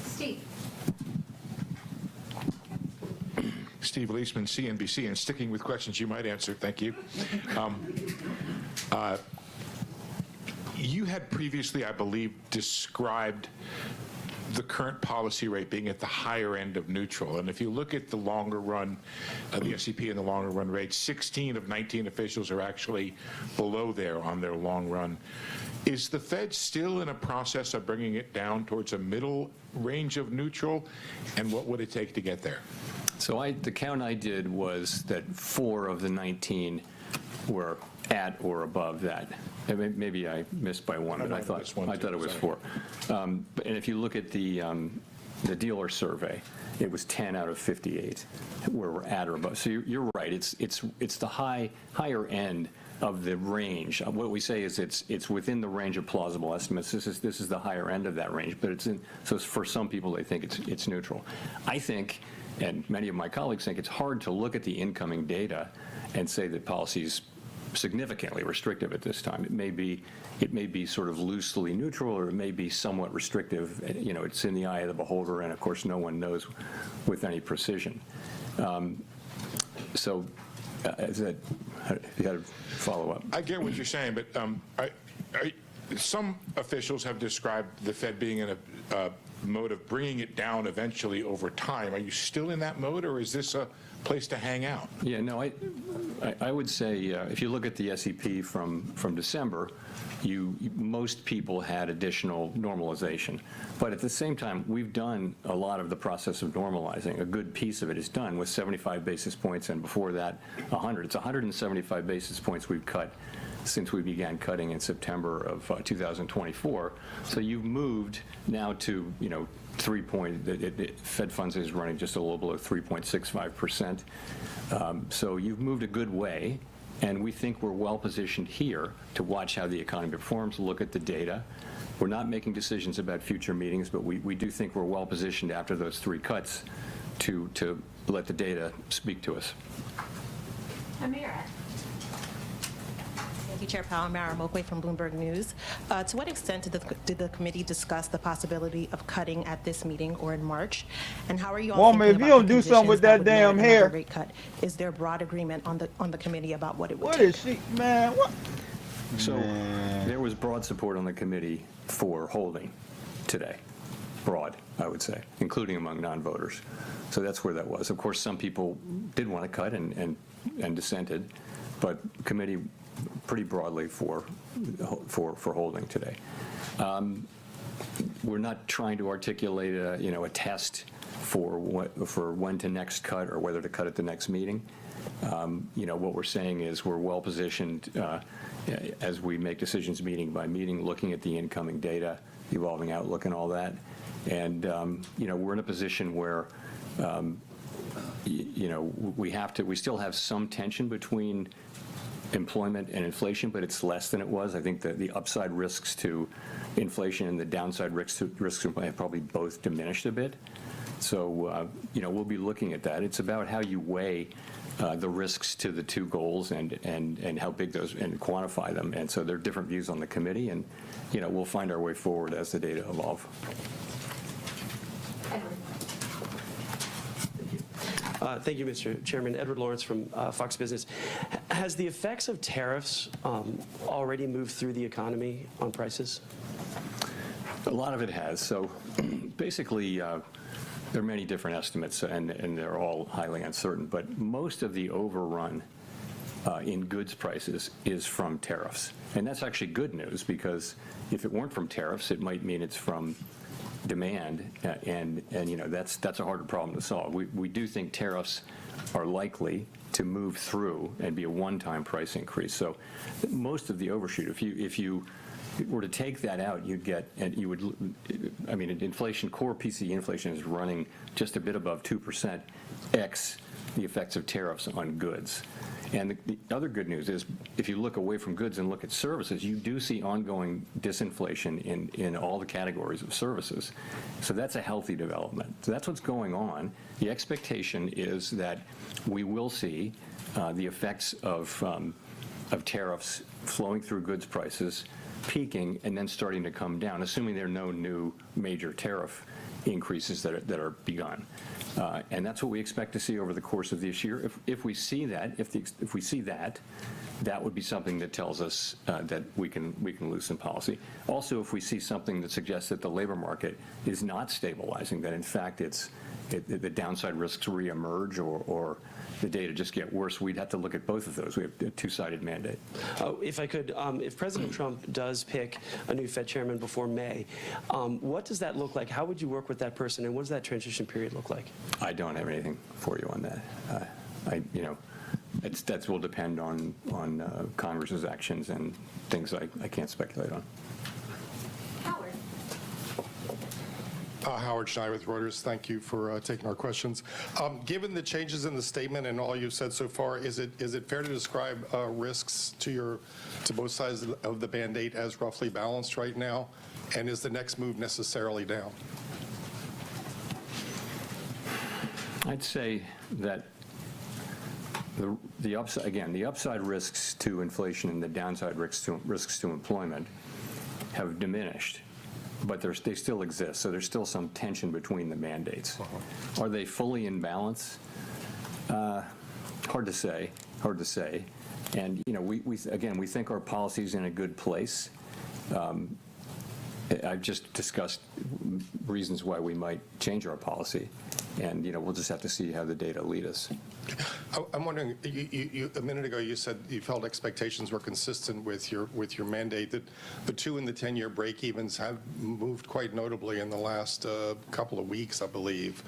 Steve. Steve Leisman, CNBC, and sticking with questions you might answer. Thank you. You had previously, I believe, described the current policy rate being at the higher end of neutral. And if you look at the longer run, the SEP and the longer run rate, 16 of 19 officials are actually below there on their long run. Is the Fed still in a process of bringing it down towards a middle range of neutral? And what would it take to get there? So the count I did was that 4 of the 19 were at or above that. Maybe I missed by 1, but I thought it was 4. And if you look at the dealer survey, it was 10 out of 58 where we're at or above. So you're right. It's the higher end of the range. What we say is it's within the range of plausible estimates. This is the higher end of that range, but so for some people they think it's neutral. I think, and many of my colleagues think, it's hard to look at the incoming data and say that policy's significantly restrictive at this time. It may be sort of loosely neutral, or it may be somewhat restrictive. It's in the eye of the beholder, and of course no one knows with any precision. So if you had a follow-up. I get what you're saying, but some officials have described the Fed being in a mode of bringing it down eventually over time. Are you still in that mode, or is this a place to hang out. Yeah, no, I would say if you look at the SEP from December, most people had additional normalization. But at the same time, we've done a lot of the process of normalizing. A good piece of it is done with 75 basis points, and before that, 100. It's 175 basis points we've cut since we began cutting in September of 2024. So you've moved now to, Fed funds is running just a little below 3.65%. So you've moved a good way, and we think we're well positioned here to watch how the economy performs, look at the data. We're not making decisions about future meetings, but we do think we're well positioned after those 3 cuts to let the data speak to us. Amira. Thank you, Chair Powell. Mara Mokway from Bloomberg News. To what extent did the committee discuss the possibility of cutting at this meeting or in March? And how are you all Woman, thinking if you about don't the do something with conditions that would damn merit another hair. rate cut? Is there broad agreement on the committee about what it would What take? is she, man? What? So there was broad support on the committee for holding today. Broad, I would say, including among non-voters. So that's where that was. Of course, some people did want to cut and dissented, but committee pretty broadly for holding today. We're not trying to articulate a test for when to next cut or whether to cut at the next meeting. What we're saying is we're well positioned as we make decisions meeting by meeting, looking at the incoming data, evolving outlook, and all that. And we're in a position where we still have some tension between employment and inflation, but it's less than it was. I think that the upside risks to inflation and the downside risks to inflation have probably both diminished a bit. So, we'll be looking at that. It's about how you weigh the risks to the 2 goals and how big those, and quantify them. And so there are different views on the committee, and, we'll find our way forward as the data evolve. Thank you, Mr. Chairman. Edward Lawrence from Fox Business. Has the effects of tariffs already moved through the economy on prices? A lot of it has. So basically, there are many different estimates, and they're all highly uncertain. But most of the overrun in goods prices is from tariffs. And that's actually good news, because if it weren't from tariffs, it might mean it's from demand, and that's a harder problem to solve. We do think tariffs are likely to move through and be a one-time price increase. So most of the overshoot, if you were to take that out, inflation, core PCE inflation is running just a bit above 2%, x the effects of tariffs on goods. And the other good news is, if you look away from goods and look at services, you do see ongoing disinflation in all the categories of services. So that's a healthy development. So that's what's going on. The expectation is that we will see the effects of tariffs flowing through goods prices, peaking, and then starting to come down, assuming there are no new major tariff increases that are begun. And that's what we expect to see over the course of this year. If we see that, if we see that, that would be something that tells us that we can loosen policy. Also, if we see something that suggests that the labor market is not stabilizing, that in fact the downside risks reemerge, or the data just get worse, we'd have to look at both of those. We have a two-sided mandate. If I could, if President Trump does pick a new Fed chairman before May, what does that look like? How would you work with that person, and what does that transition period look like? I don't have anything for you on that. That will depend on Congress's actions and things I can't speculate on. Howard Schneider with Reuters. Thank you for taking our questions. Given the changes in the statement and all you've said so far, is it fair to describe risks to both sides of the Band-Aid as roughly balanced right now? And is the next move necessarily down? I'd say that the upside risks to inflation and the downside risks to employment have diminished. But they still exist, so there's still some tension between the mandates. Are they fully in balance? Hard to say. And we think our policy's in a good place. I've just discussed reasons why we might change our policy, And, we'll just have to see how the data lead us. I'm wondering, you a minute ago you said you felt expectations were consistent with your mandate, that the 2 and the 10-year break-evens have moved quite notably in the last couple of weeks, I believe.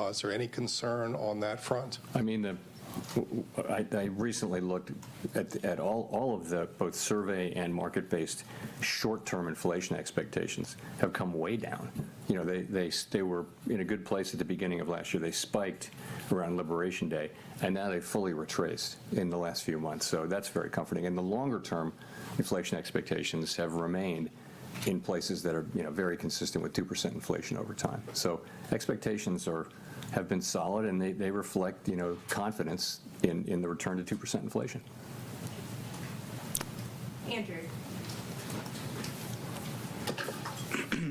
Is there any concern on that front? I mean, I recently looked at all of the both survey and market-based short-term inflation expectations have come way down. They were in a good place at the beginning of last year. They spiked around Liberation Day, and now they've fully retraced in the last few months. So that's very comforting. And the longer-term inflation expectations have remained in places that are very consistent with 2% inflation over time. So expectations have been solid, and they reflect confidence in the return to 2% inflation. Andrew.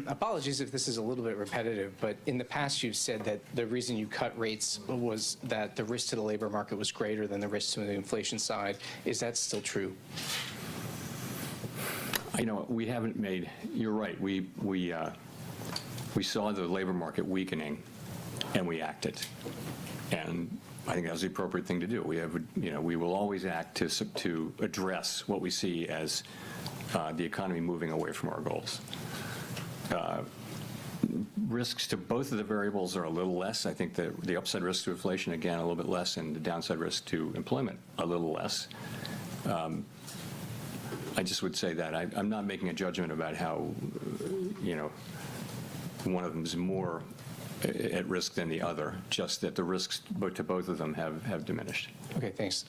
Apologies if this is a little bit repetitive, but in the past you've said that the reason you cut rates was that the risk to the labor market was greater than the risk to the inflation side. Is that still true? We haven't made. You're right. We saw the labor market weakening, and we acted. And I think that was the appropriate thing to do. We will always act to address what we see as the economy moving away from our goals. Risks to both of the variables are a little less. I think the upside risk to inflation, again, a little bit less, and the downside risk to employment, a little less. I just would say that I'm not making a judgment about how, one of them is more at risk than the other, just that the risks to both of them have diminished. Okay, thanks.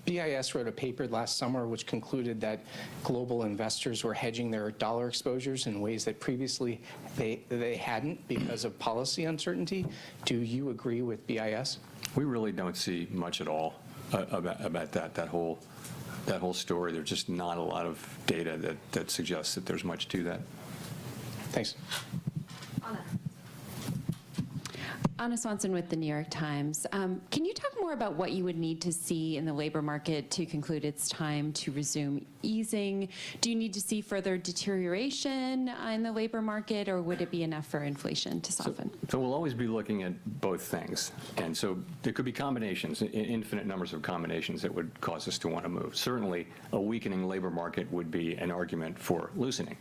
BIS wrote a paper last summer which concluded that global investors were hedging their dollar exposures in ways that previously they hadn't because of policy uncertainty. Do you agree with BIS? We really don't see much at all about that whole story. There's just not a lot of data that suggests that there's much to that. Thanks. Anna Swanson with the New York Times. Can you talk more about what you would need to see in the labor market to conclude it's time to resume easing? Do you need to see further deterioration in the labor market, or would it be enough for inflation to soften? So we'll always be looking at both things. And so there could be combinations, infinite numbers of combinations that would cause us to want to move. Certainly, a weakening labor market would be an argument for loosening.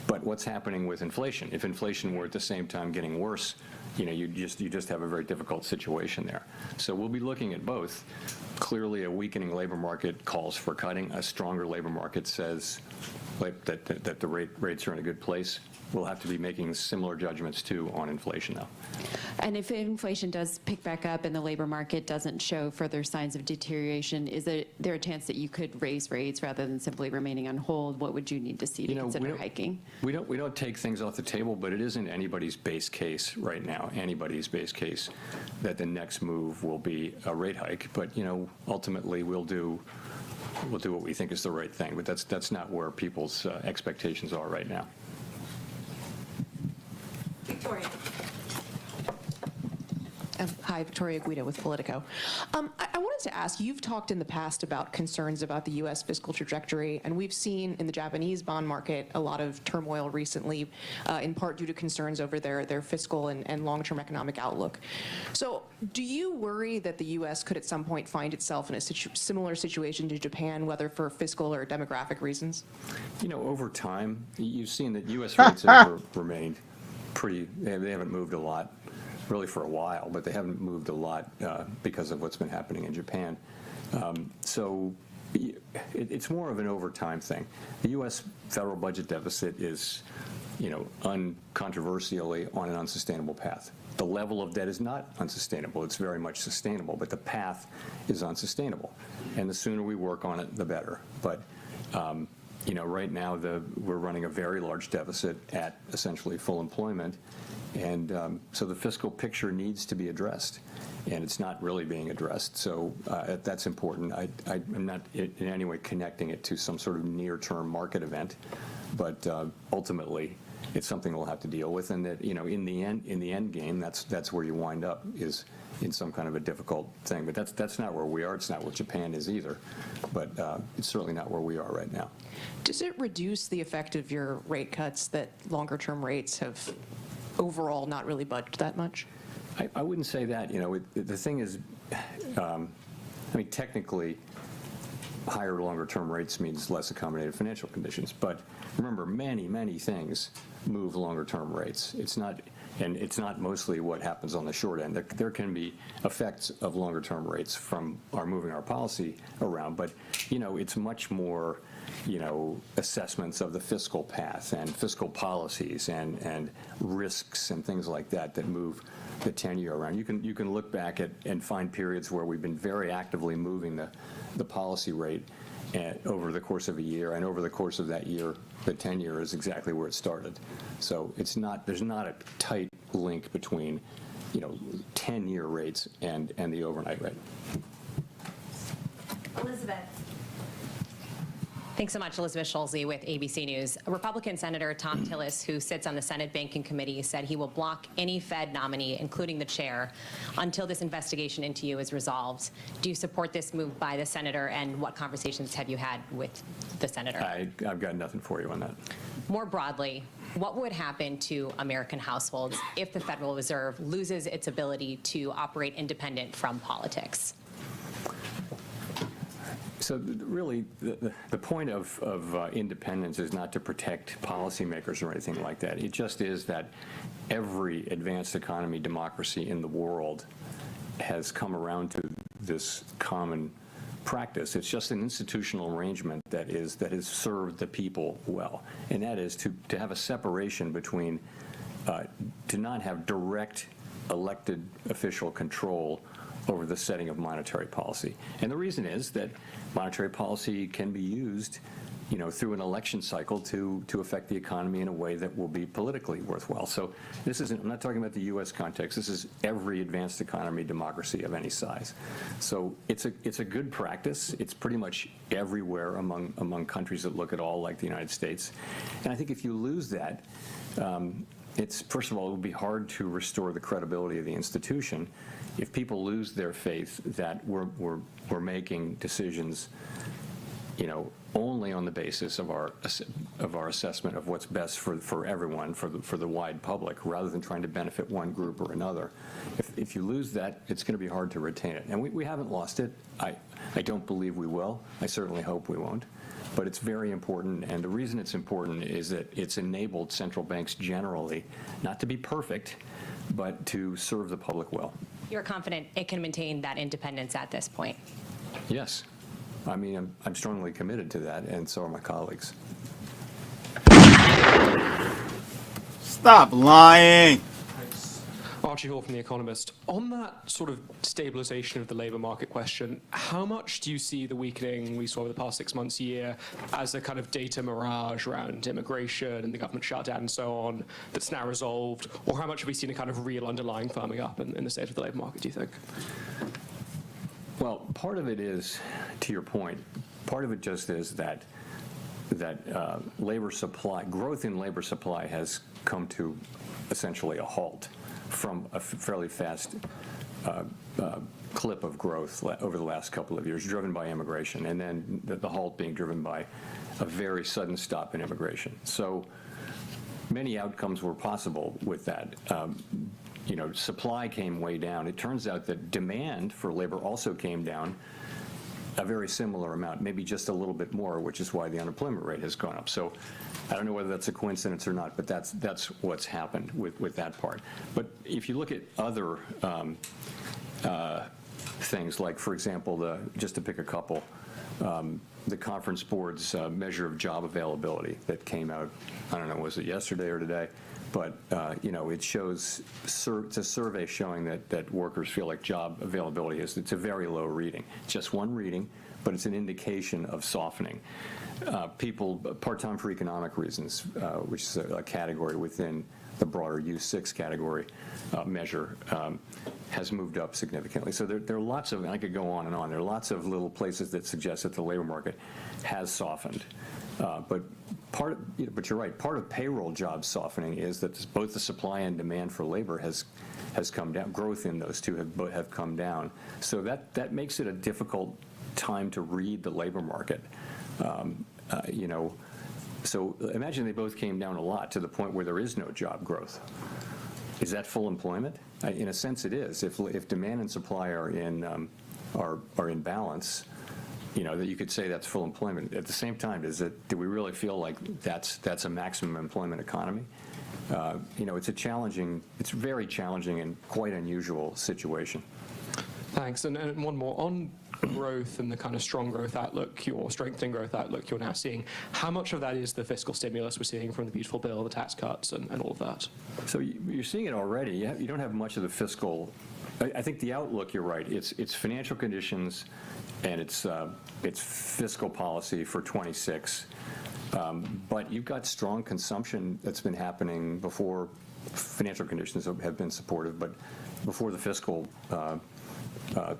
But what's happening with inflation? If inflation were at the same time getting worse, you just have a very difficult situation there. So we'll be looking at both. Clearly, a weakening labor market calls for cutting. A stronger labor market says that the rates are in a good place. We'll have to be making similar judgments, too, on inflation, though. And if inflation does pick back up and the labor market doesn't show further signs of deterioration, is there a chance that you could raise rates rather than simply remaining on hold? What would you need to see to consider hiking? We don't take things off the table, but it isn't anybody's base case right now, anybody's base case, that the next move will be a rate hike. But, ultimately we'll do what we think is the right thing. But that's not where people's expectations are right now. Victoria. Hi, Victoria Guida with Politico. I wanted to ask, you've talked in the past about concerns about the U.S. fiscal trajectory, and we've seen in the Japanese bond market a lot of turmoil recently, in part due to concerns over their fiscal and long-term economic outlook. So do you worry that the U.S. could at some point find itself in a similar situation to Japan, whether for fiscal or demographic reasons? Over time, you've seen that U.S. rates have remained they haven't moved a lot really for a while, but they haven't moved a lot because of what's been happening in Japan. So it's more of an over time thing. The U.S. federal budget deficit is, uncontroversially on an unsustainable path. The level of debt is not unsustainable. It's very much sustainable, but the path is unsustainable. And the sooner we work on it, the better. But right now we're running a very large deficit at essentially full employment, and so the fiscal picture needs to be addressed, and it's not really being addressed. So that's important. I'm not in any way connecting it to some sort of near-term market event, but ultimately it's something we'll have to deal with, and that in the end game, that's where you wind up, is in some kind of a difficult thing. But that's not where we are. It's not where Japan is either. But it's certainly not where we are right now. Does it reduce the effect of your rate cuts that longer-term rates have overall not really budged that much? I wouldn't say that. You know, the thing is, I mean, technically, higher longer-term rates means less accommodative financial conditions. But remember, many things move longer-term rates. It's not, and it's not mostly what happens on the short end. There can be effects of longer-term rates from our moving our policy around. But, you know, it's much more, you know, assessments of the fiscal path and fiscal policies and risks and things like that that move the 10-year around. You can look back at and find periods where we've been very actively moving the policy rate over the course of a year, and over the course of that year, the 10-year is exactly where it started. So it's not, there's not a tight link between, you know, 10-year rates and the overnight rate. Elizabeth. Thanks so much, Elizabeth Schulze with ABC News. Republican Senator Tom Tillis, who sits on the Senate Banking Committee, said he will block any Fed nominee, including the chair, until this investigation into you is resolved. Do you support this move by the senator, and what conversations have you had with the senator? I've got nothing for you on that. More broadly, what would happen to American households if the Federal Reserve loses its ability to operate independent from politics? So really, the point of independence is not to protect policymakers or anything like that. It just is that every advanced economy democracy in the world has come around to this common practice. It's just an institutional arrangement that has served the people well, and that is to have a separation between, to not have direct elected official control over the setting of monetary policy. And the reason is that monetary policy can be used, you know, through an election cycle to affect the economy in a way that will be politically worthwhile. So this isn't, I'm not talking about the U.S. context, this is every advanced economy democracy of any size. So it's a good practice. It's pretty much everywhere among countries that look at all like the United States. And I think if you lose that, it's, first of all, it would be hard to restore the credibility of the institution if people lose their faith that we're making decisions, you know, only on the basis of our assessment of what's best for everyone, for the wide public, rather than trying to benefit one group or another. If you lose that, it's going to be hard to retain it. And we haven't lost it. I don't believe we will. I certainly hope we won't. But it's very important, and the reason it's important is that it's enabled central banks generally not to be perfect, but to serve the public well. You're confident it can maintain that independence at this point? Yes. I mean, I'm strongly committed to that, and so are my colleagues. Stop lying. Archie Hall from The Economist. On that sort of stabilization of the labor market question, how much do you see the weakening we saw over the past 6 months, a year, as a kind of data mirage around immigration and the government shutdown and so on that's now resolved? Or how much have we seen a kind of real underlying firming up in the state of the labor market, do you think? Well, part of it is, to your point, part of it just is that labor supply, growth in labor supply has come to essentially a halt from a fairly fast clip of growth over the last couple of years, driven by immigration, and then the halt being driven by a very sudden stop in immigration. So many outcomes were possible with that. You know, supply came way down. It turns out that demand for labor also came down a very similar amount, maybe just a little bit more, which is why the unemployment rate has gone up. So I don't know whether that's a coincidence or not, but that's what's happened with that part. But if you look at other things, like, for example, just to pick a couple, the Conference Board's measure of job availability that came out, I don't know, was it yesterday or today? But, you know, it shows, it's a survey showing that workers feel like job availability it's a very low reading. Just one reading, but it's an indication of softening. People, part-time for economic reasons, which is a category within the broader U6 category measure, has moved up significantly. So there are lots of, and I could go on and on, there are lots of little places that suggest that the labor market has softened. But you're right, part of payroll job softening is that both the supply and demand for labor has come down. Growth in those two have come down. So that makes it a difficult time to read the labor market. You know, so imagine they both came down a lot to the point where there is no job growth. Is that full employment? In a sense, it is. If demand and supply are in balance, that you could say that's full employment. At the same time, do we really feel like that's a maximum employment economy? It's very challenging and quite unusual situation. Thanks. And one more on growth and the kind of strong growth outlook, or strengthening growth outlook you're now seeing. How much of that is the fiscal stimulus we're seeing from the beautiful bill, the tax cuts, and all of that? So you're seeing it already. You don't have much of the fiscal. I think the outlook, you're right. It's financial conditions and it's fiscal policy for 26. But you've got strong consumption that's been happening before financial conditions have been supportive, but before the fiscal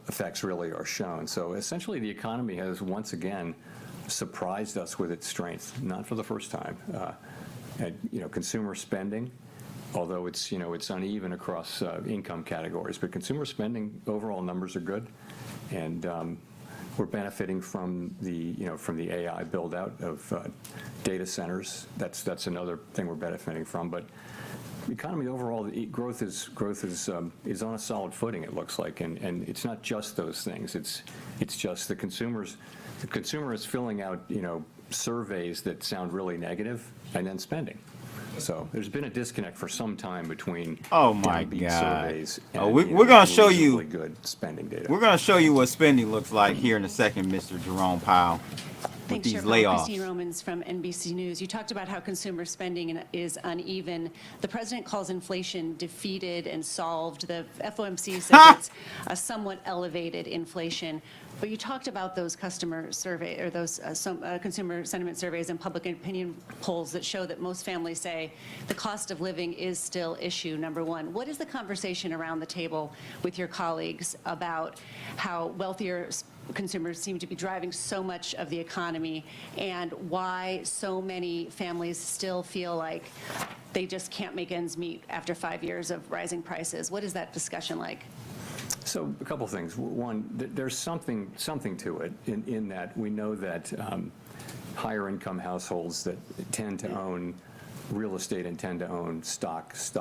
effects really are shown. So essentially the economy has once again surprised us with its strength, not for the first time. Consumer spending, although it's uneven across income categories, but consumer spending overall numbers are good, and we're benefiting from the AI build out of data centers. That's another thing we're benefiting from. But the economy overall, growth is on a solid footing. It looks like, and it's not just those things. It's just the consumer is filling out surveys that sound really negative and then spending. So there's been a disconnect for some time between downbeat surveys and we're going to show you really good spending data. We're going to show you what spending looks like here in a second, Mr. Jerome Powell. With Thanks, these Chair Powell. layoffs. Christine Romans from NBC News. You talked about how consumer spending is uneven. The president calls inflation defeated and solved. The FOMC says it's a somewhat elevated inflation. But you talked about those customer survey or those consumer sentiment surveys and public opinion polls that show that most families say the cost of living is still issue number one. What is the conversation around the table with your colleagues about how wealthier consumers seem to be driving so much of the economy, and why so many families still feel like they just can't make ends meet after 5 years of rising prices? What is that discussion like? So a couple things. One, there's something to it in that we know that higher income households that tend to own real estate and tend to own stocks,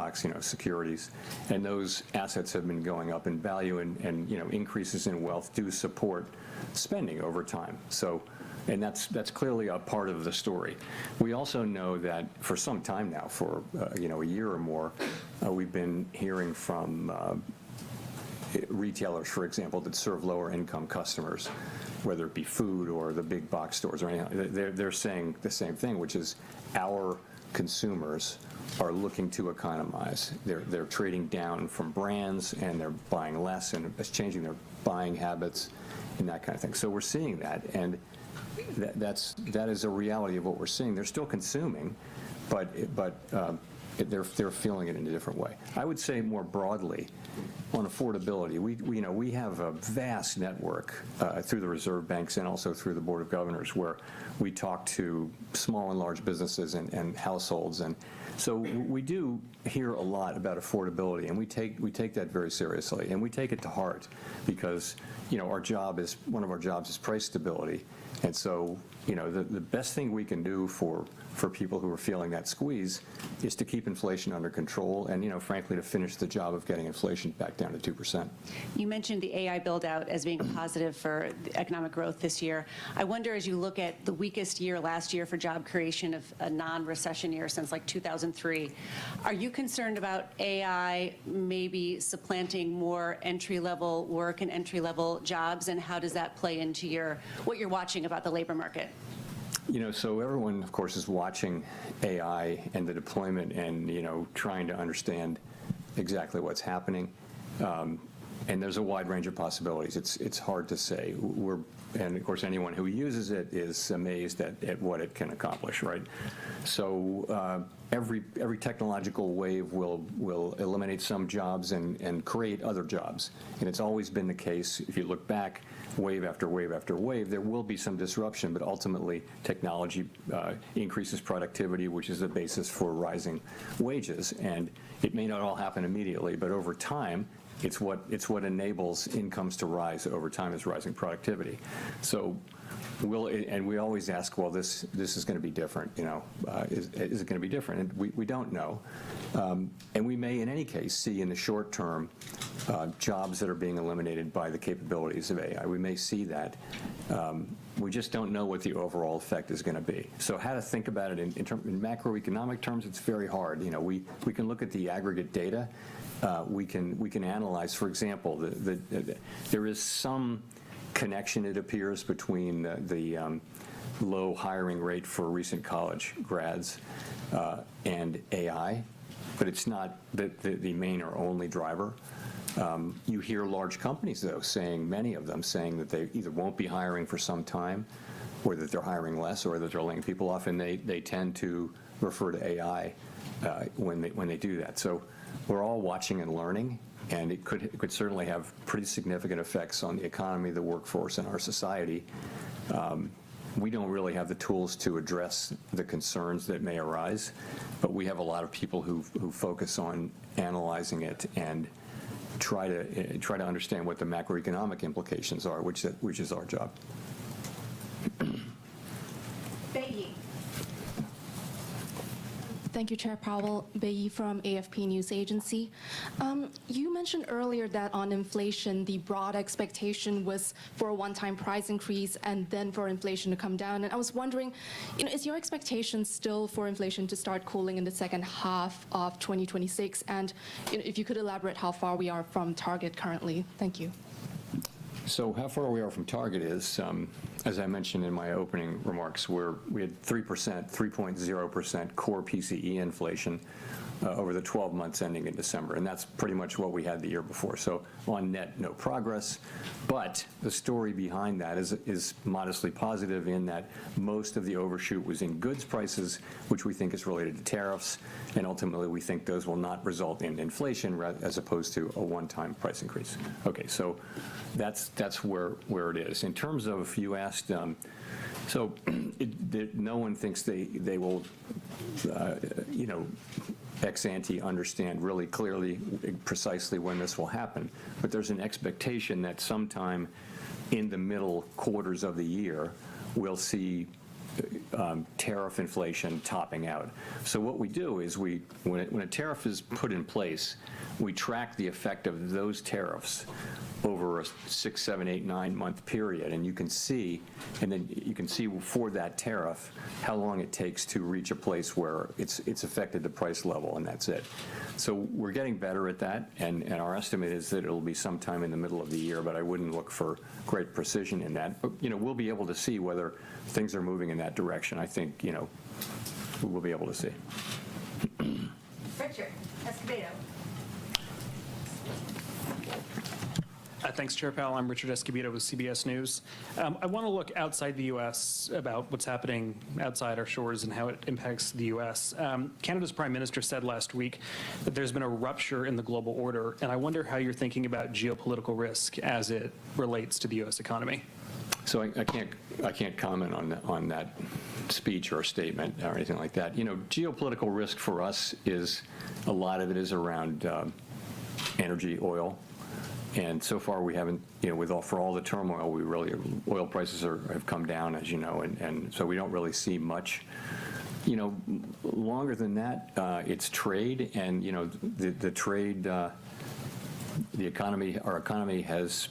securities, and those assets have been going up in value, and increases in wealth do support spending over time. So, and that's clearly a part of the story. We also know that for some time now, for a year or more, we've been hearing from retailers, for example, that serve lower income customers, whether it be food or the big box stores or anything. They're saying the same thing, which is our consumers are looking to economize. They're trading down from brands, and they're buying less, and it's changing their buying habits and that kind of thing. So we're seeing that, and that is a reality of what we're seeing. They're still consuming, but they're feeling it in a different way. I would say more broadly on affordability, we have a vast network through the reserve banks and also through the Board of Governors, where we talk to small and large businesses and households, and so we do hear a lot about affordability, and we take that very seriously, and we take it to heart, because one of our jobs is price stability, and so the best thing we can do for people who are feeling that squeeze is to keep inflation under control, and frankly, to finish the job of getting inflation back down to 2%. You mentioned the AI build out as being positive for economic growth this year. I wonder, as you look at the weakest year last year for job creation of a non-recession year since like 2003, are you concerned about AI maybe supplanting more entry-level work and entry-level jobs, and how does that play into what you're watching about the labor market? So everyone, of course, is watching AI and the deployment and, trying to understand exactly what's happening. And there's a wide range of possibilities. It's hard to say. And of course, anyone who uses it is amazed at what it can accomplish, right? So every technological wave will eliminate some jobs and create other jobs. And it's always been the case. If you look back, wave after wave after wave, there will be some disruption, but ultimately technology increases productivity, which is the basis for rising wages. And it may not all happen immediately, but over time, it's what enables incomes to rise over time, is rising productivity. So and we always ask, well, this is going to be different, is it going to be different? And we don't know. And we may, in any case, see in the short term jobs that are being eliminated by the capabilities of AI. We may see that. We just don't know what the overall effect is going to be. So how to think about it in macroeconomic terms, it's very hard. We can look at the aggregate data. We can analyze, for example, there is some connection, it appears, between the low hiring rate for recent college grads and AI, but it's not the main or only driver. You hear large companies, though, many of them saying that they either won't be hiring for some time, or that they're hiring less, or that they're laying people off, and they tend to refer to AI when they do that. So we're all watching and learning, and it could certainly have pretty significant effects on the economy, the workforce, and our society. We don't really have the tools to address the concerns that may arise, but we have a lot of people who focus on analyzing it and try to understand what the macroeconomic implications are, which is our job. Thank you, Chair Powell. Bayi from AFP News Agency. You mentioned earlier that on inflation, the broad expectation was for a one-time price increase and then for inflation to come down. And I was wondering, is your expectation still for inflation to start cooling in the second half of 2026? And if you could elaborate how far we are from target currently. Thank you. So how far we are from target is, as I mentioned in my opening remarks, we had 3.0% core PCE inflation over the 12 months ending in December, and that's pretty much what we had the year before. So on net, no progress, but the story behind that is modestly positive in that most of the overshoot was in goods prices, which we think is related to tariffs, and ultimately we think those will not result in inflation as opposed to a one-time price increase. Okay, so that's where it is. In terms of, you asked, no one thinks they will, ex ante understand really clearly, precisely when this will happen. But there's an expectation that sometime in the middle quarters of the year, we'll see tariff inflation topping out. So what we do is when a tariff is put in place, we track the effect of those tariffs over a 6, 7, 8, 9 month period, and you can see for that tariff how long it takes to reach a place where it's affected the price level, and that's it. So we're getting better at that, and our estimate is that it'll be sometime in the middle of the year, but I wouldn't look for great precision in that. But we'll be able to see whether things are moving in that direction. I think we'll be able to see. Richard Escobedo. Thanks, Chair Powell. I'm Richard Escobedo with CBS News. I want to look outside the U.S. about what's happening outside our shores and how it impacts the U.S. Canada's Prime Minister said last week that there's been a rupture in the global order, and I wonder how you're thinking about geopolitical risk as it relates to the U.S. economy. So I can't comment on that speech or statement or anything like that. Geopolitical risk for us is, a lot of it is around energy, oil. And so far we haven't, for all the turmoil, oil prices have come down, as you know, and so we don't really see much. Longer than that, it's trade, and the trade, the economy, our economy has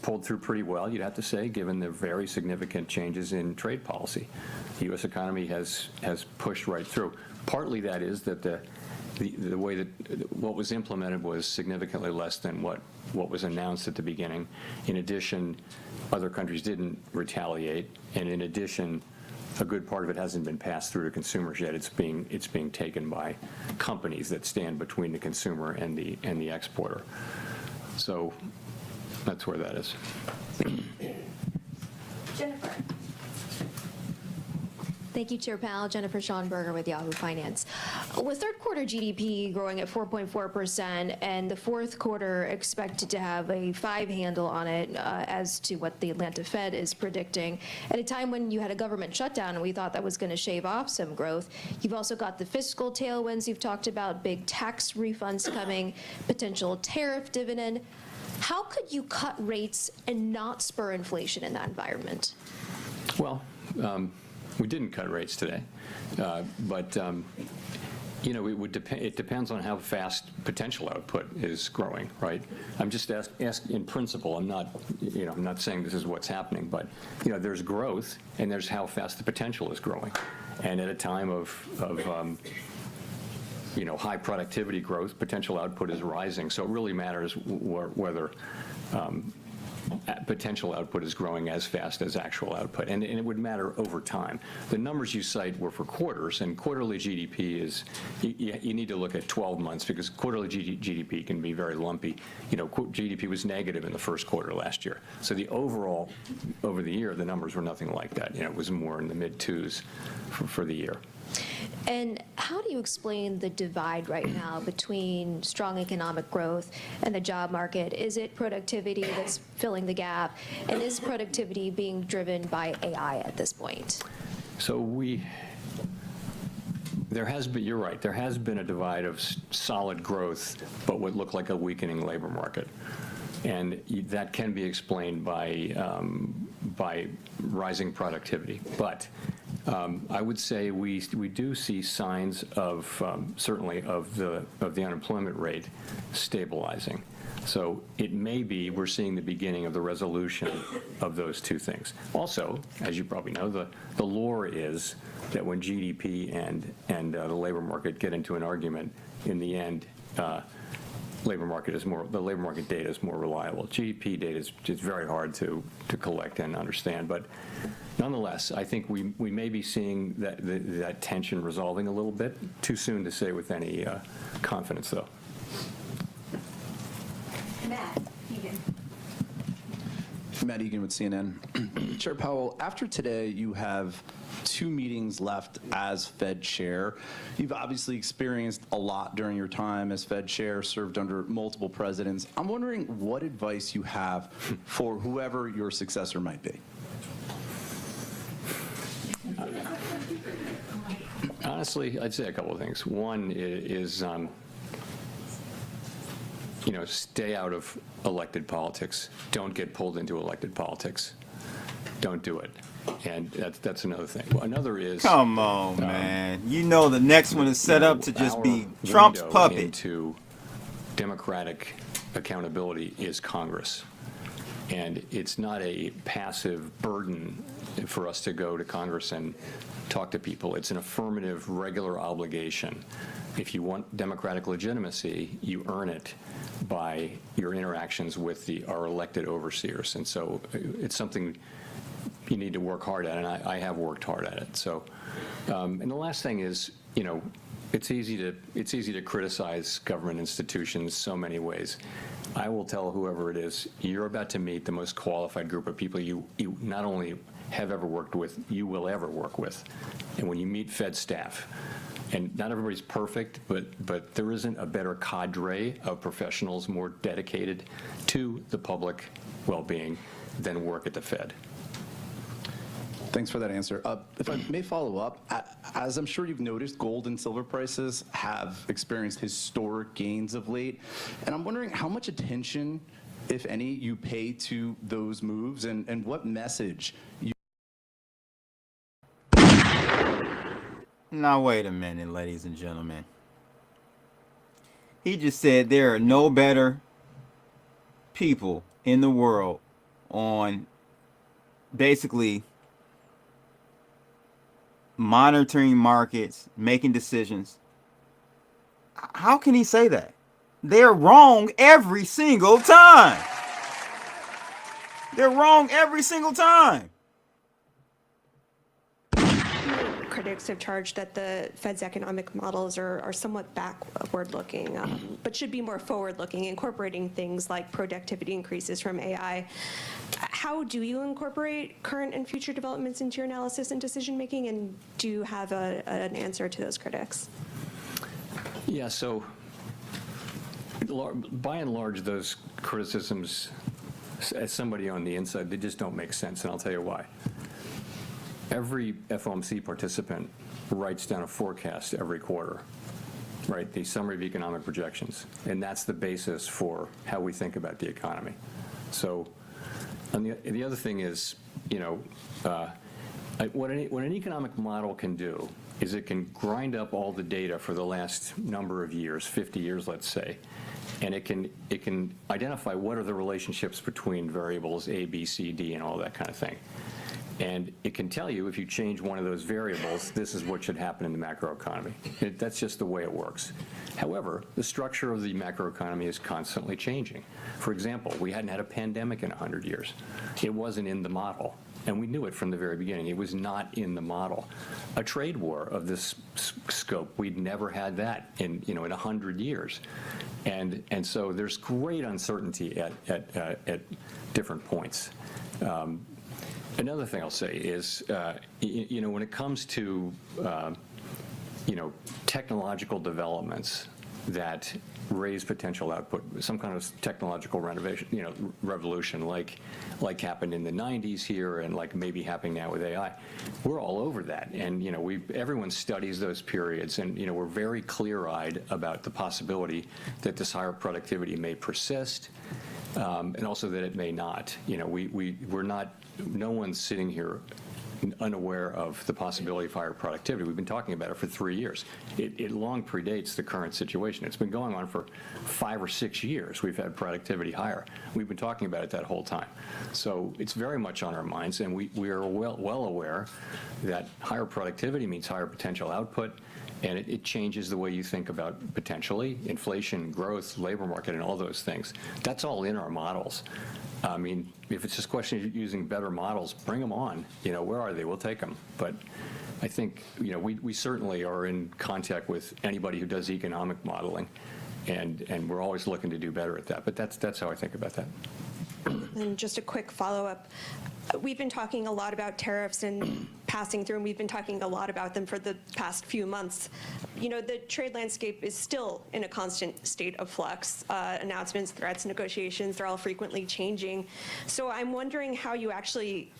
pulled through pretty well, you'd have to say, given the very significant changes in trade policy. The U.S. economy has pushed right through. Partly that is that the way that what was implemented was significantly less than what was announced at the beginning. In addition, other countries didn't retaliate, and in addition, a good part of it hasn't been passed through to consumers yet. It's being taken by companies that stand between the consumer and the exporter. So that's where that is. Jennifer. Thank you, Chair Powell. Jennifer Schonberger with Yahoo Finance. With third quarter GDP growing at 4.4% and the fourth quarter expected to have a 5 handle on it as to what the Atlanta Fed is predicting, at a time when you had a government shutdown and we thought that was going to shave off some growth, you've also got the fiscal tailwinds you've talked about, big tax refunds coming, potential tariff dividend. How could you cut rates and not spur inflation in that environment? Well, we didn't cut rates today, but you know, it depends on how fast potential output is growing, right? I'm just asking in principle. I'm not, you know, I'm not saying this is what's happening, but you know, there's growth and there's how fast the potential is growing, and at a time of you know, high productivity growth, potential output is rising. So it really matters whether potential output is growing as fast as actual output, and it would matter over time. The numbers you cite were for quarters, and quarterly GDP is, you need to look at 12 months because quarterly GDP can be very lumpy. You know, GDP was negative in the first quarter last year. So the overall, over the year, the numbers were nothing like that. You know, it was more in the mid-twos for the year. And how do you explain the divide right now between strong economic growth and the job market? Is it productivity that's filling the gap? And is productivity being driven by AI at this point? So there has been, you're right, there has been a divide of solid growth, but what looked like a weakening labor market. And that can be explained by rising productivity. But I would say we do see signs of certainly of the unemployment rate stabilizing. So it may be we're seeing the beginning of the resolution of those two things. Also, as you probably know, the lore is that when GDP and the labor market get into an argument, in the end, the labor market data is more reliable. GDP data is just very hard to collect and understand, but nonetheless, I think we may be seeing that tension resolving a little bit. Too soon to say with any confidence, though. Matt Egan with CNN. Chair Powell, after today, you have 2 meetings left as Fed chair. You've obviously experienced a lot during your time as Fed chair, served under multiple presidents. I'm wondering what advice you have for whoever your successor might be. Honestly, I'd say a couple of things. One is you know, stay out of elected politics. Don't get pulled into elected politics. Don't do it. And that's another thing. Well, another is... Come on, man. You know the next one is set up to just be Trump's puppet. Into democratic accountability is Congress. And it's not a passive burden for us to go to Congress and talk to people. It's an affirmative, regular obligation. If you want democratic legitimacy, you earn it by your interactions with our elected overseers. And so it's something you need to work hard at, and I have worked hard at it. So, and the last thing is, you know, it's easy to criticize government institutions so many ways. I will tell whoever it is, you're about to meet the most qualified group of people you not only have ever worked with, you will ever work with. And when you meet Fed staff, and not everybody's perfect, but there isn't a better cadre of professionals more dedicated to the public well-being than work at the Fed. Thanks for that answer. If I may follow up, as I'm sure you've noticed, gold and silver prices have experienced historic gains of late. And I'm wondering how much attention, if any, you pay to those moves and what message you... Now, wait a minute, ladies and gentlemen. He just said there are no better people in the world on basically monitoring markets, making decisions. How can he say that? They're wrong every single time. They're wrong every single time. Critics have charged that the Fed's economic models are somewhat backward-looking, but should be more forward-looking, incorporating things like productivity increases from AI. How do you incorporate current and future developments into your analysis and decision-making, and do you have an answer to those critics? Yeah, so by and large, those criticisms, as somebody on the inside, they just don't make sense, and I'll tell you why. Every FOMC participant writes down a forecast every quarter, right? The summary of economic projections, and that's the basis for how we think about the economy. So, and the other thing is, you know, What an economic model can do is it can grind up all the data for the last number of years, 50 years, let's say, and it can identify what are the relationships between variables A, B, C, D, and all that kind of thing. And it can tell you if you change one of those variables, this is what should happen in the macroeconomy. That's just the way it works. However, the structure of the macroeconomy is constantly changing. For example, we hadn't had a pandemic in 100 years. It wasn't in the model. And we knew it from the very beginning. It was not in the model. A trade war of this scope, we'd never had that in 100 years. And so there's great uncertainty at different points. Another thing I'll say is, when it comes to, technological developments that raise potential output, some kind of technological revolution, like happened in the 90s here and like maybe happening now with AI. We're all over that, and everyone studies those periods, and we're very clear-eyed about the possibility that this higher productivity may persist, and also that it may not. We're not. No one's sitting here unaware of the possibility of higher productivity. We've been talking about it for 3 years. It long predates the current situation. It's been going on for 5 or 6 years. We've had productivity higher. We've been talking about it that whole time. So it's very much on our minds, and we are well aware that higher productivity means higher potential output, and it changes the way you think about potentially inflation, growth, labor market, and all those things. That's all in our models. I mean, if it's just a question of using better models, bring them on. Where are they? We'll take them. But I think, we certainly are in contact with anybody who does economic modeling, and we're always looking to do better at that. But that's how I think about that. And just a quick follow-up. We've been talking a lot about tariffs and passing through, and we've been talking a lot about them for the past few months. The trade landscape is still in a constant state of flux. Announcements, threats, negotiations, they're all frequently changing. So I'm wondering how you actually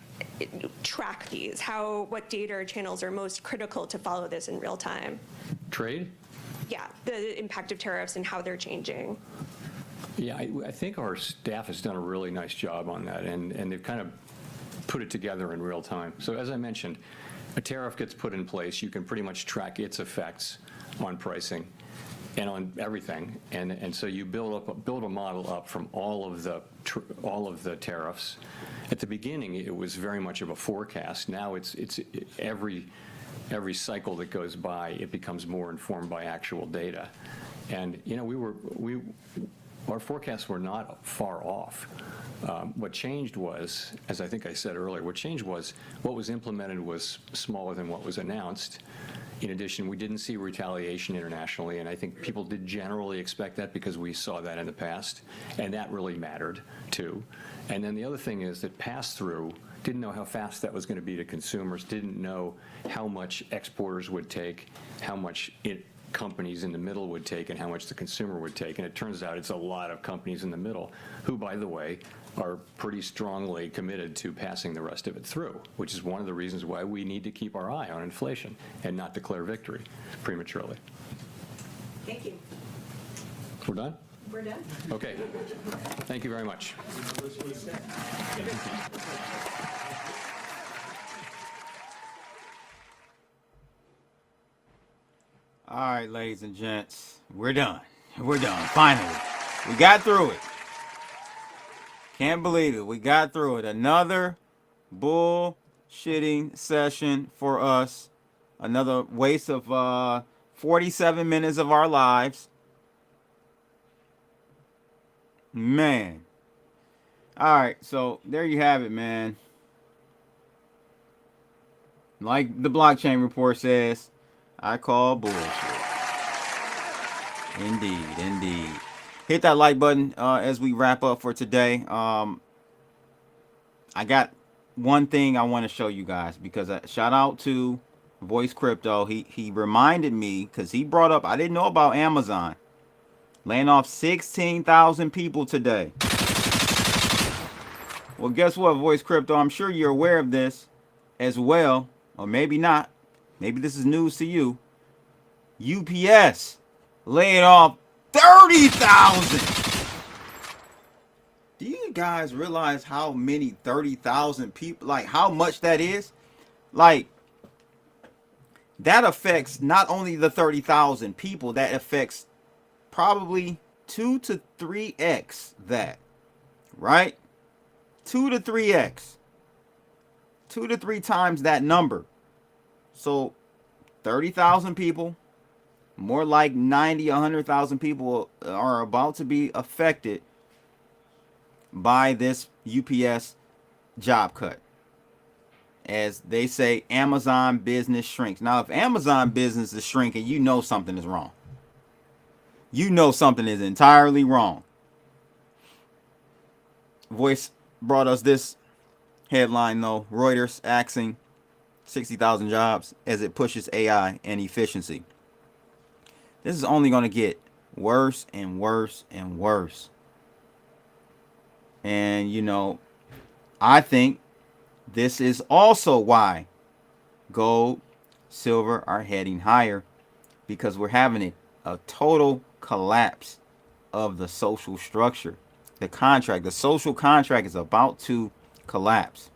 track these, what data or channels are most critical to follow this in real time? Trade? Yeah, the impact of tariffs and how they're changing. Yeah, I think our staff has done a really nice job on that, and they've kind of put it together in real time. So as I mentioned, a tariff gets put in place, you can pretty much track its effects on pricing and on everything, and so you build a model up from all of the tariffs. At the beginning, it was very much of a forecast. Now it's every cycle that goes by, it becomes more informed by actual data, and our forecasts were not far off. What changed was, as I think I said earlier, what was implemented was smaller than what was announced. In addition, we didn't see retaliation internationally, and I think people did generally expect that because we saw that in the past, and that really mattered too. And then the other thing is that pass-through didn't know how fast that was going to be to consumers, didn't know how much exporters would take, how much companies in the middle would take, and how much the consumer would take. And it turns out it's a lot of companies in the middle who, by the way, are pretty strongly committed to passing the rest of it through, which is one of the reasons why we need to keep our eye on inflation and not declare victory prematurely. Thank you. We're done? We're done. Okay. Thank you very much. All right, ladies and gents, we're done. We're done. Finally, we got through it. Can't believe it. We got through it. Another bullshitting session for us. Another waste of 47 minutes of our lives. Man. All right, so there you have it, man. Like the blockchain report says, I call bullshit. Indeed, indeed. Hit that like button as we wrap up for today. I got one thing I want to show you guys, because shout out to Voice Crypto. He reminded me, because he brought up, I didn't know about Amazon laying off 16,000 people today. Well, guess what, Voice Crypto? I'm sure you're aware of this as well, or maybe not. Maybe this is news to you. UPS laid off 30,000. Do you guys realize how many 30,000 people, like how much that is? Like, that affects not only the 30,000 people, that affects probably 2 to 3x that, right? 2 to 3x. 2 to 3 times that number. So 30,000 people, more like 90, 100,000 people are about to be affected by this UPS job cut. As they say, Amazon business shrinks. Now, if Amazon business is shrinking, you know something is wrong. You know something is entirely wrong. Voice brought us this headline, though. Reuters axing 60,000 jobs as it pushes AI and efficiency. This is only going to get worse and worse and worse. And, you know, I think this is also why gold, silver are heading higher, because we're having a total collapse of the social structure. The social contract is about to collapse.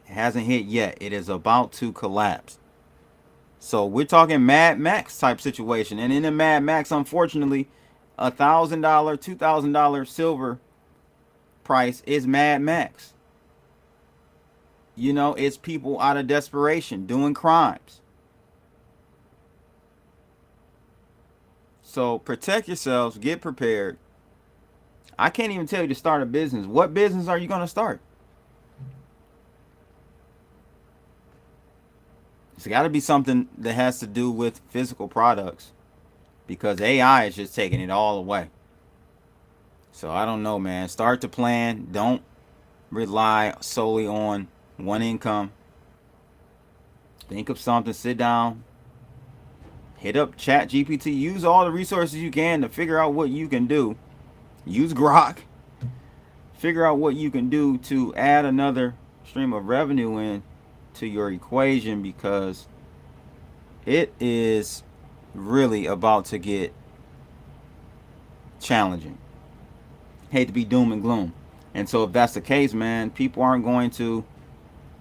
It hasn't hit yet. It is about to collapse. So we're talking Mad Max type situation. And in the Mad Max, unfortunately, $1,000, $2,000 silver price is Mad Max. You know, it's people out of desperation doing crimes. So protect yourselves, get prepared. I can't even tell you to start a business. What business are you going to start? It's got to be something that has to do with physical products, because AI is just taking it all away. So I don't know, man. Start to plan. Don't rely solely on one income. Think of something. Sit down. Hit up ChatGPT. Use all the resources you can to figure out what you can do. Use Grok. Figure out what you can do to add another stream of revenue in to your equation, because it is really about to get challenging. Hate to be doom and gloom. And so if that's the case, man, people aren't going to,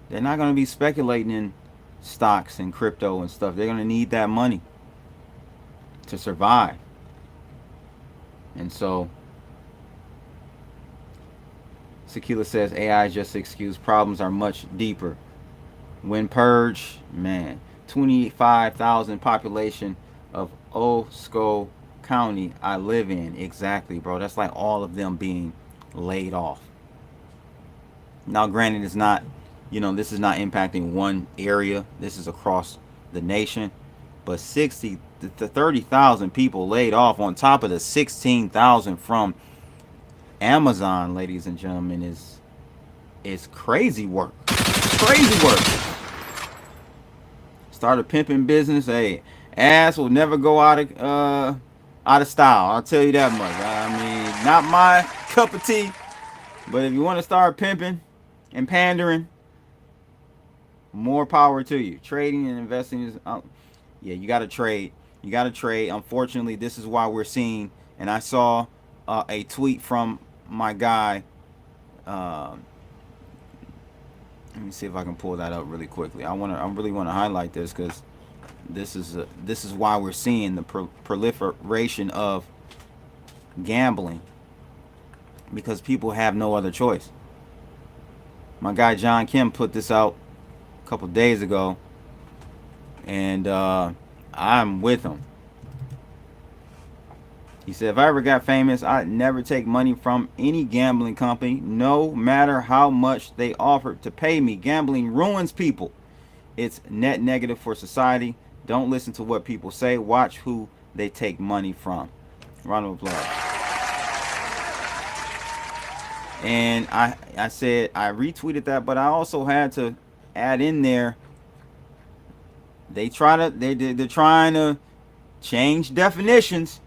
they're not going to be speculating in stocks and crypto and stuff. They're going to need that money to survive. And so Sekila says AI is just an excuse. Problems are much deeper. When purge, man, 25,000 population of Osco County I live in. Exactly, bro. That's like all of them being laid off. Now, granted, it's not, you know, this is not impacting one area. This is across the nation. But 60 to 30,000 people laid off on top of the 16,000 from Amazon, ladies and gentlemen, is crazy work. Crazy work. Start a pimping business. Hey, ass will never go out of style. I'll tell you that much. I mean, not my cup of tea. But if you want to start pimping and pandering, more power to you. Trading and investing is, yeah, you got to trade. You got to trade. Unfortunately, this is why we're seeing, and I saw a tweet from my guy. Let me see if I can pull that up really quickly. I really want to highlight this, because this is why we're seeing the proliferation of gambling, because people have no other choice. My guy John Kim put this out a couple days ago, and I'm with him. He said, if I ever got famous, I'd never take money from any gambling company, no matter how much they offered to pay me. Gambling ruins people. It's net negative for society. Don't listen to what people say. Watch who they take money from. Round of applause. And I said, I retweeted that, but I also had to add in there, they're trying to change definitions.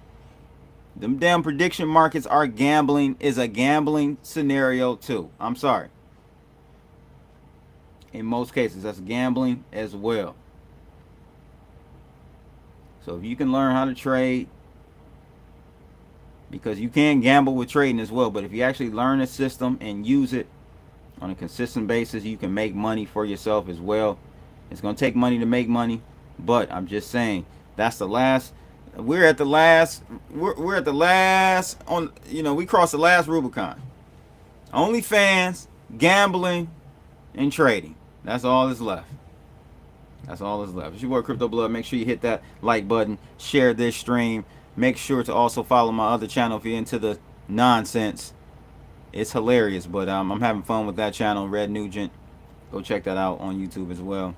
Them damn prediction markets are gambling, is a gambling scenario too. I'm sorry. In most cases, that's gambling as well. So if you can learn how to trade, because you can gamble with trading as well, but if you actually learn a system and use it on a consistent basis. You can make money for yourself as well. It's going to take money to make money, but I'm just saying that's the last. We're at the last on, we crossed the last Rubicon. OnlyFans, gambling, and trading. That's all that's left. That's all that's left. It's your boy Crypto Blood. Make sure you hit that like button, share this stream. Make sure to also follow my other channel if you're into the nonsense. It's hilarious, but I'm having fun with that channel, Red Nugent. Go check that out on YouTube as well.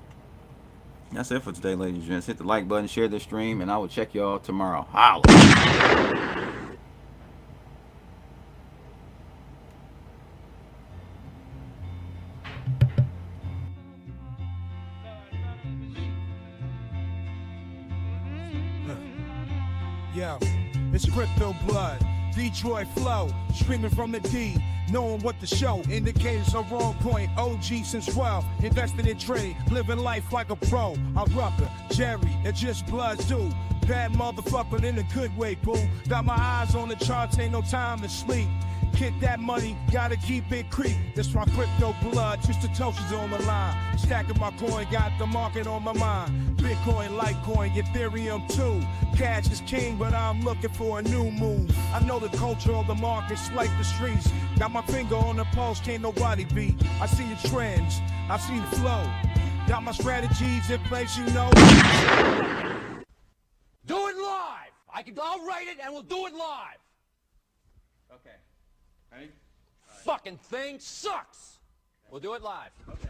That's it for today, ladies and gents. Hit the like button, share this stream, and I will check y'all tomorrow. Holla. Yo, it's Crypto Blood, Detroit flow, streaming from the D, knowing what to show. Indicators are wrong point, OG since 12, invested in trade, living life like a pro. I'm Rucker, Jerry, it's just Blood do. Bad motherfucker in a good way, boo. Got my eyes on the charts, ain't no time to sleep. Get that money, gotta keep it creep. That's my Crypto Blood, just the toasters on the line. Stacking my coin, got the market on my mind. Bitcoin, Litecoin, Ethereum too. Cash is king, but I'm looking for a new move. I know the culture of the markets like the streets. Got my finger on the pulse, can't nobody beat. I see the trends, I see the flow. Got my strategies in place, you know. Do it live! I'll write it and we'll do it live! Okay. Ready? Fucking thing sucks! We'll do it live. Okay.